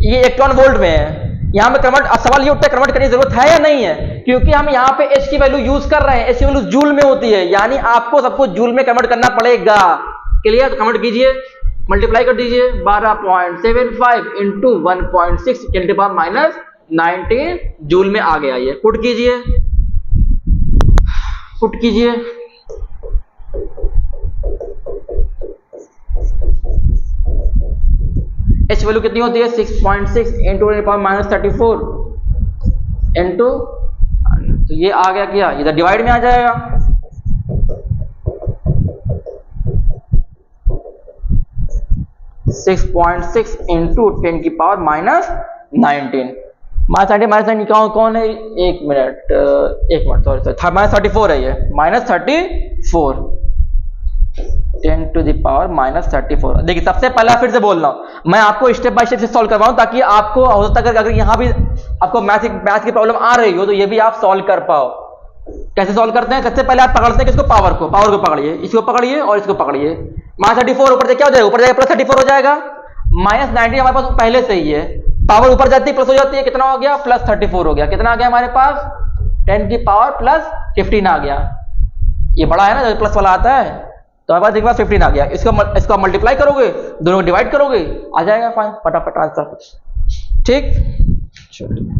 ये इलेक्ट्रॉन वोल्ट में है, यहाँ पे कन्वर्ट, सवाल ये उठता है कन्वर्ट करने की जरूरत है या नहीं है, क्योंकि हम यहाँ पे एच की वैल्यू यूज कर रहे हैं। एच की वैल्यू जूल में होती है, यानी आपको सबको जूल में कन्वर्ट करना पड़ेगा। क्लियर, तो कन्वर्ट कीजिए, मल्टीप्लाई कर दीजिए 12.75 इंटू 1.6 × 10⁻19 जूल में आ गया। ये पुट कीजिए, पुट कीजिए। एच वैल्यू कितनी होती है, 6.6 इंटू 10⁻34 इंटू, तो ये आ गया क्या, इधर डिवाइड में आ जाएगा। (6.6 इंटू 10⁻19 कौन है, एक मिनट सॉरी -34 है ये, -34 10⁻34। देखिए सबसे पहला फिर से बोल रहा हूं, मैं आपको स्टेप बाय स्टेप से सॉल्व करवाऊं ताकि आपको हो सकता है अगर यहाँ भी आपको मैथ की प्रॉब्लम आ रही हो तो ये भी आप सॉल्व कर पाओ। कैसे सॉल्व करते हैं, सबसे पहले आप पकड़ते हैं किसको, पावर को पकड़िए, इसको पकड़िए और इसको पकड़िए। -34 ऊपर से क्या हो जाएगा, ऊपर जाएगा +34 हो जाएगा। -19 हमारे पास पहले से ही है, पावर ऊपर जाती है प्लस हो जाती है, कितना हो गया, +34 हो गया। कितना आ गया हमारे पास, 10⁻+15 आ गया। ये बड़ा है ना, जब प्लस वाला आता है तो हमारे पास एक बार 15 आ गया। इसको मल्टीप्लाई करोगे, दोनों को डिवाइड करोगे, आ जाएगा फटाफट आंसर। ठीक, चलिए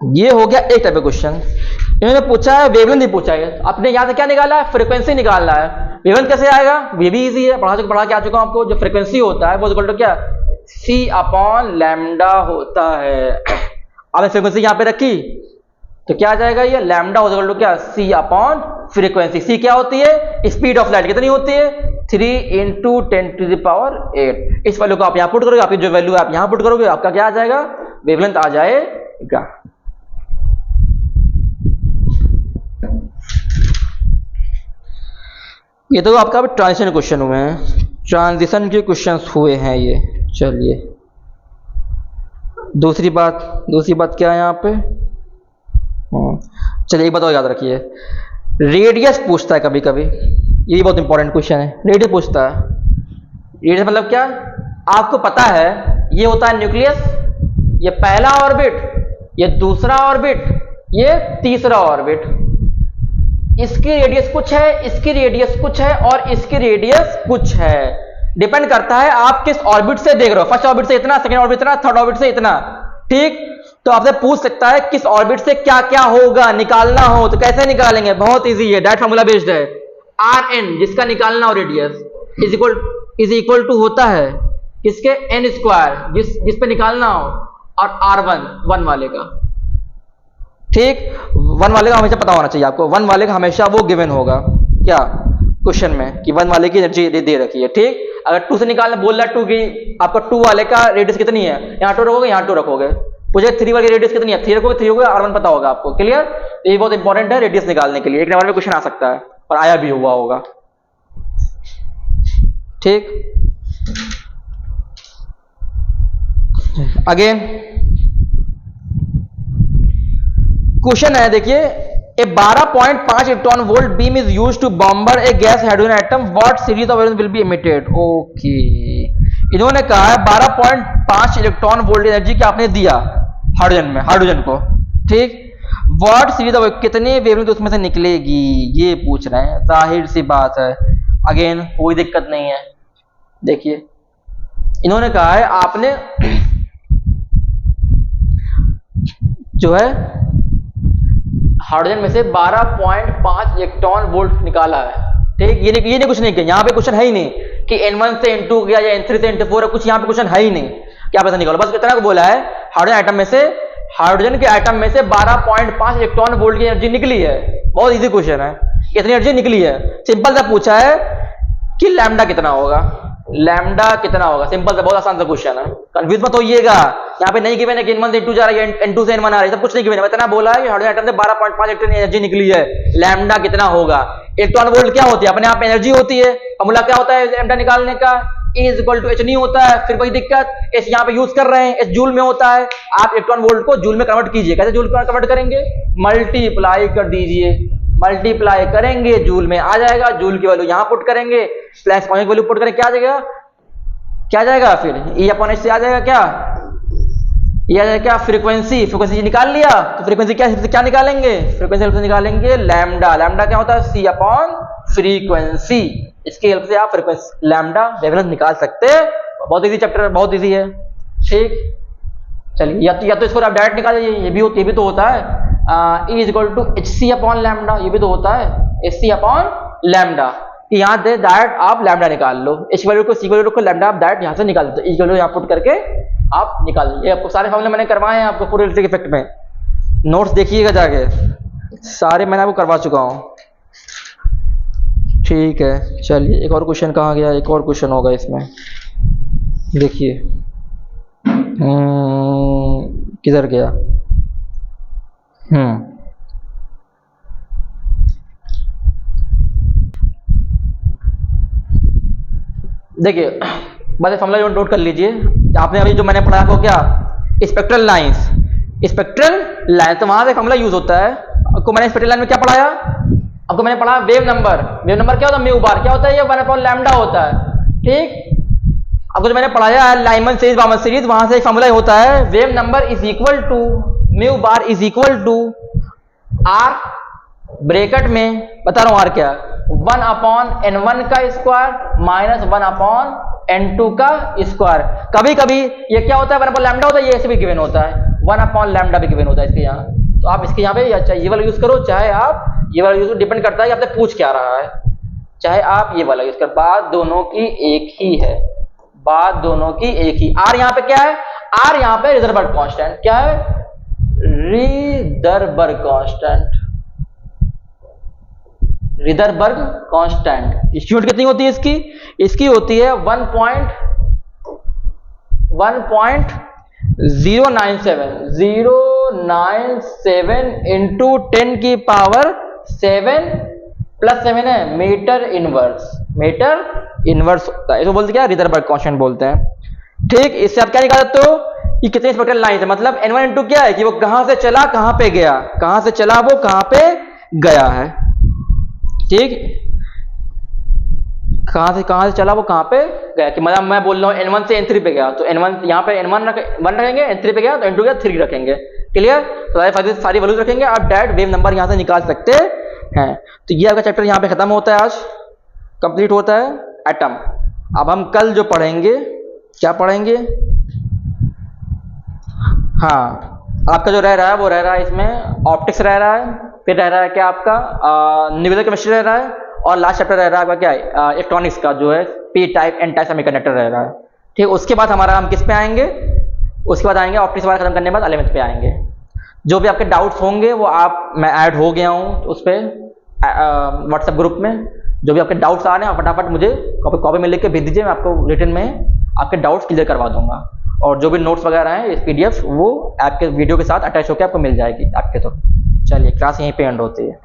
ये हो गया एक टाइप का क्वेश्चन। इन्होंने पूछा है वेवलेंथ नहीं पूछा है, आपने यहां से क्या निकाला है, फ्रीक्वेंसी निकालना है। वेवलेंथ कैसे आएगा, ये भी इजी है, पढ़ा के आ चुका हूं आपको। जो फ्रीक्वेंसी होता है वो इक्वल टू क्या, c/λ होता है। आपने फ्रीक्वेंसी यहां पे रखी तो क्या आ जाएगा, ये लैम्डा हो जाएगा क्या, c/फ्रीक्वेंसी। c क्या होती है, स्पीड ऑफ लाइट कितनी होती है, 3 × 10⁸। इस वैल्यू को आप यहां पुट करोगे, आपकी जो वैल्यू आप यहां पुट करोगे आपका क्या आ जाएगा, वेवलेंथ आ जाएगा। ये तो आपका ट्रांजिशन क्वेश्चन हुए हैं, ट्रांजिशन के क्वेश्चंस हुए हैं ये। चलिए दूसरी बात क्या है यहाँ पे, चलिए एक बात और याद रखिए, रेडियस पूछता है कभी कभी, ये भी बहुत इंपॉर्टेंट क्वेश्चन है। रेडियस पूछता है, रेडियस मतलब क्या, आपको पता है ये होता है न्यूक्लियस, ये पहला ऑर्बिट, ये दूसरा ऑर्बिट, ये तीसरा ऑर्बिट। इसकी रेडियस कुछ है, इसकी रेडियस कुछ है और इसकी रेडियस कुछ है। डिपेंड करता है आप किस ऑर्बिट से देख रहे हो, फर्स्ट ऑर्बिट से इतना, सेकंड ऑर्बिट से इतना, थर्ड ऑर्बिट से इतना। ठीक, तो आपसे पूछ सकता है किस ऑर्बिट से क्या क्या होगा, निकालना हो तो कैसे निकालेंगे, बहुत इजी है, डायरेक्ट फार्मूला बेस्ड है। Rn जिसका निकालना हो रेडियस इज इक्वल टू होता है किसके, n² जिस पे निकालना हो, और R1 1 वाले का। ठीक, 1 वाले का हमेशा पता होना चाहिए आपको, 1 वाले का हमेशा वो गिवन होगा क्या क्वेश्चन में कि 1 वाले की एनर्जी दे रखी है। ठीक, अगर 2 से निकालना बोल रहा है 2 की, आपका 2 वाले का रेडियस कितनी है, यहाँ 2 रखोगे, यहाँ 2 रखोगे, पूछे 3 वाले रेडियस कितनी है, 3 रखोगे, 3 होगा, R1 पता होगा आपको। क्लियर, ये बहुत इंपॉर्टेंट है रेडियस निकालने के लिए, एक नंबर में क्वेश्चन आ सकता है और आया भी हुआ होगा। ठीक, अगेन क्वेश्चन है, देखिए ए 12.5 electron volt beam is used two bomber A gas hydrogen atom, what series of wavelength will be emitted. Okay, इन्होंने कहा है 12.5 इलेक्ट्रॉन वोल्ट एनर्जी क्या आपने दिया हाइड्रोजन को। ठीक, व्हाट सीरीज ऑफ, कितने वेवलेंथ उसमें से निकलेगी ये पूछ रहे हैं, जाहिर सी बात है। अगेन कोई दिक्कत नहीं है, देखिए इन्होंने कहा है आपने जो है हाइड्रोजन में से 12.5 इलेक्ट्रॉन वोल्ट निकाला है। ठीक, ये नहीं कुछ नहीं किया, यहाँ पे क्वेश्चन है ही नहीं कि n1 से n2 गया या n3 से n4, कुछ यहाँ पे क्वेश्चन है ही नहीं क्या पता निकालो, बस इतना को बोला है हाइड्रोजन के एटम में से 12.5 इलेक्ट्रॉन वोल्ट की एनर्जी निकली है। बहुत इजी क्वेश्चन है, इतनी एनर्जी निकली है, सिंपल सा पूछा है कि लैम्डा कितना होगा, लैम्डा कितना होगा? सिंपल सा, बहुत आसान सा क्वेश्चन है, कंफ्यूज मत होइएगा। यहाँ पे नहीं गिवन है कि n1 से n2 जा रहा है, n2 से n1 आ रहा है, सब कुछ नहीं गिवन है। इतना बोला है कि हाइड्रोजन एटम से 12.5 इलेक्ट्रॉन एनर्जी निकली है, लैम्डा कितना होगा? इलेक्ट्रॉन वोल्ट क्या होती है? अपने आप एनर्जी होती है। फॉर्मूला क्या होता है लैम्डा निकालने का? E इक्वल टू एच नहीं होता है। फिर वही दिक्कत, एच यहाँ पे यूज कर रहे हैं, एच जूल में होता है। आप इलेक्ट्रॉन वोल्ट को जूल में कन्वर्ट कीजिए। कैसे जूल में कन्वर्ट करेंगे? मल्टीप्लाई कर दीजिए, मल्टीप्लाई करेंगे जूल में आ जाएगा, जूल की वैल्यू यहाँ पुट करेंगे, प्लस पॉइंट वैल्यू पुट करेंगे, क्या आ जाएगा? क्या आ जाएगा? फिर E अपॉन एच से आ जाएगा क्या? ये आ जाएगा क्या? फ्रीक्वेंसी। फ्रीक्वेंसी निकाल लिया, तो फ्रीक्वेंसी क्या निकालेंगे? फ्रीक्वेंसी हेल्प से निकालेंगे लैम्डा। लैम्डा क्या होता है? C upon frequency. इसकी हेल्प से आप फ्रीक्वेंसी लैम्डा वेवलेंथ निकाल सकते हैं। बहुत इजी चैप्टर, बहुत इजी है। ठीक, चलिए या तो इसको आप डायरेक्ट निकाल लीजिए, ये भी तो होता है। E equal to h c upon lambda, ये भी तो होता है एच सी अपॉन लैम्डा। यहाँ दे डायरेक्ट आप लैम्डा निकाल लो, एच वैल्यू को सी वैल्यू को लैम्डा आप डायरेक्ट यहाँ से निकाल दो, ई वैल्यू यहाँ पुट करके आप निकाल लीजिए। आपको सारे फॉर्मूले मैंने करवाए हैं, आपको पूरे इलेक्ट्रिक इफेक्ट में नोट्स देखिएगा जाके, सारे मैंने आपको करवा चुका हूँ। ठीक है, चलिए एक और क्वेश्चन कहाँ गया? एक और क्वेश्चन होगा इसमें, देखिए किधर गया? देखिए बस फॉर्मूला नोट कर लीजिए। आपने अभी जो मैंने पढ़ा को क्या, स्पेक्ट्रल लाइंस, स्पेक्ट्रल लाइन, तो वहां से फॉर्मूला यूज होता है। आपको मैंने स्पेक्ट्रल लाइन में क्या पढ़ाया? आपको मैंने पढ़ा वेव नंबर। वेव नंबर क्या होता है? Mu bar. क्या होता है? ये 1/λ होता है। ठीक, आपको जो मैंने पढ़ाया है लाइमन सीरीज, बामन सीरीज, वहां से एक फॉर्मूला होता है, wave number is equal to mu bar is equal to R, bracket में बता रहा हूं आर क्या, 1/n1 का स्क्वायर माइनस 1/n2 का स्क्वायर। कभी कभी ये क्या होता है? 1/λ होता है, ये ऐसे भी गिवन होता है, 1/λ भी गिवन होता है इसके यहाँ। तो आप इसके यहाँ पे या चाहे ये वाला यूज करो, चाहे आप ये वाला यूज, डिपेंड करता है कि आपसे पूछ क्या रहा है। चाहे आप ये वाला यूज कर, बात दोनों की एक ही है, बात दोनों की एक ही। आर यहाँ पे क्या है? आर यहाँ पे रिजर्बर्ग कांस्टेंट। क्या है? रिजर्बर्ग कांस्टेंट, रिजर्बर्ग कांस्टेंट। इसकी यूनिट कितनी होती है इसकी? इसकी होती है 1.097 इंटू 10 की पावर 7 प्लस 7 है मीटर इनवर्स। मीटर इनवर्स होता है, इसको बोलते क्या? रिजर्बर्ग कांस्टेंट बोलते हैं। ठीक, इससे आप क्या निकाल सकते हो कि कितने स्पेक्ट्रल लाइन है, मतलब n1 n2 क्या है कि वो कहां से चला कहां पे गया, कहां से चला वो कहां पे गया है। ठीक, कहां से चला वो कहां पे गया, कि मतलब मैं बोल रहा हूं n1 से n3 पे गया, तो n1 यहाँ पे n1 1 रखेंगे, n3 पे गया तो n2 गया 3 रखेंगे। क्लियर? तो सारी वैल्यूज रखेंगे, आप डायरेक्ट वेव नंबर यहां से निकाल सकते हैं। तो ये आपका चैप्टर यहाँ पे खत्म होता है, आज कंप्लीट होता है एटम। अब हम कल जो पढ़ेंगे, क्या पढ़ेंगे? हाँ, आपका जो रह रहा है वो रह रहा है इसमें ऑप्टिक्स रह रहा है, फिर रह रहा है क्या आपका न्यूक्लियर केमिस्ट्री रह रहा है, और लास्ट चैप्टर रह रहा है आपका क्या है? इलेक्ट्रॉनिक्स का जो है P type N type semiconductor रह रहा है। ठीक, उसके बाद हम किस पे आएंगे? उसके बाद आएंगे ऑप्टिक्स वाला खत्म करने के बाद 11th पे आएंगे। जो भी आपके डाउट्स होंगे वो मैं ऐड हो गया हूँ उस पर व्हाट्सएप ग्रुप में। जो भी आपके डाउट्स आ रहे हैं फटाफट मुझे कॉपी में लिख के भेज दीजिए, मैं आपको रिटन में आपके डाउट्स क्लियर करवा दूंगा। और जो भी नोट्स वगैरह हैं इस PDF वो आपके वीडियो के साथ अटैच होकर आपको मिल जाएगी आपके। तो चलिए, क्लास यहीं पे एंड होती है।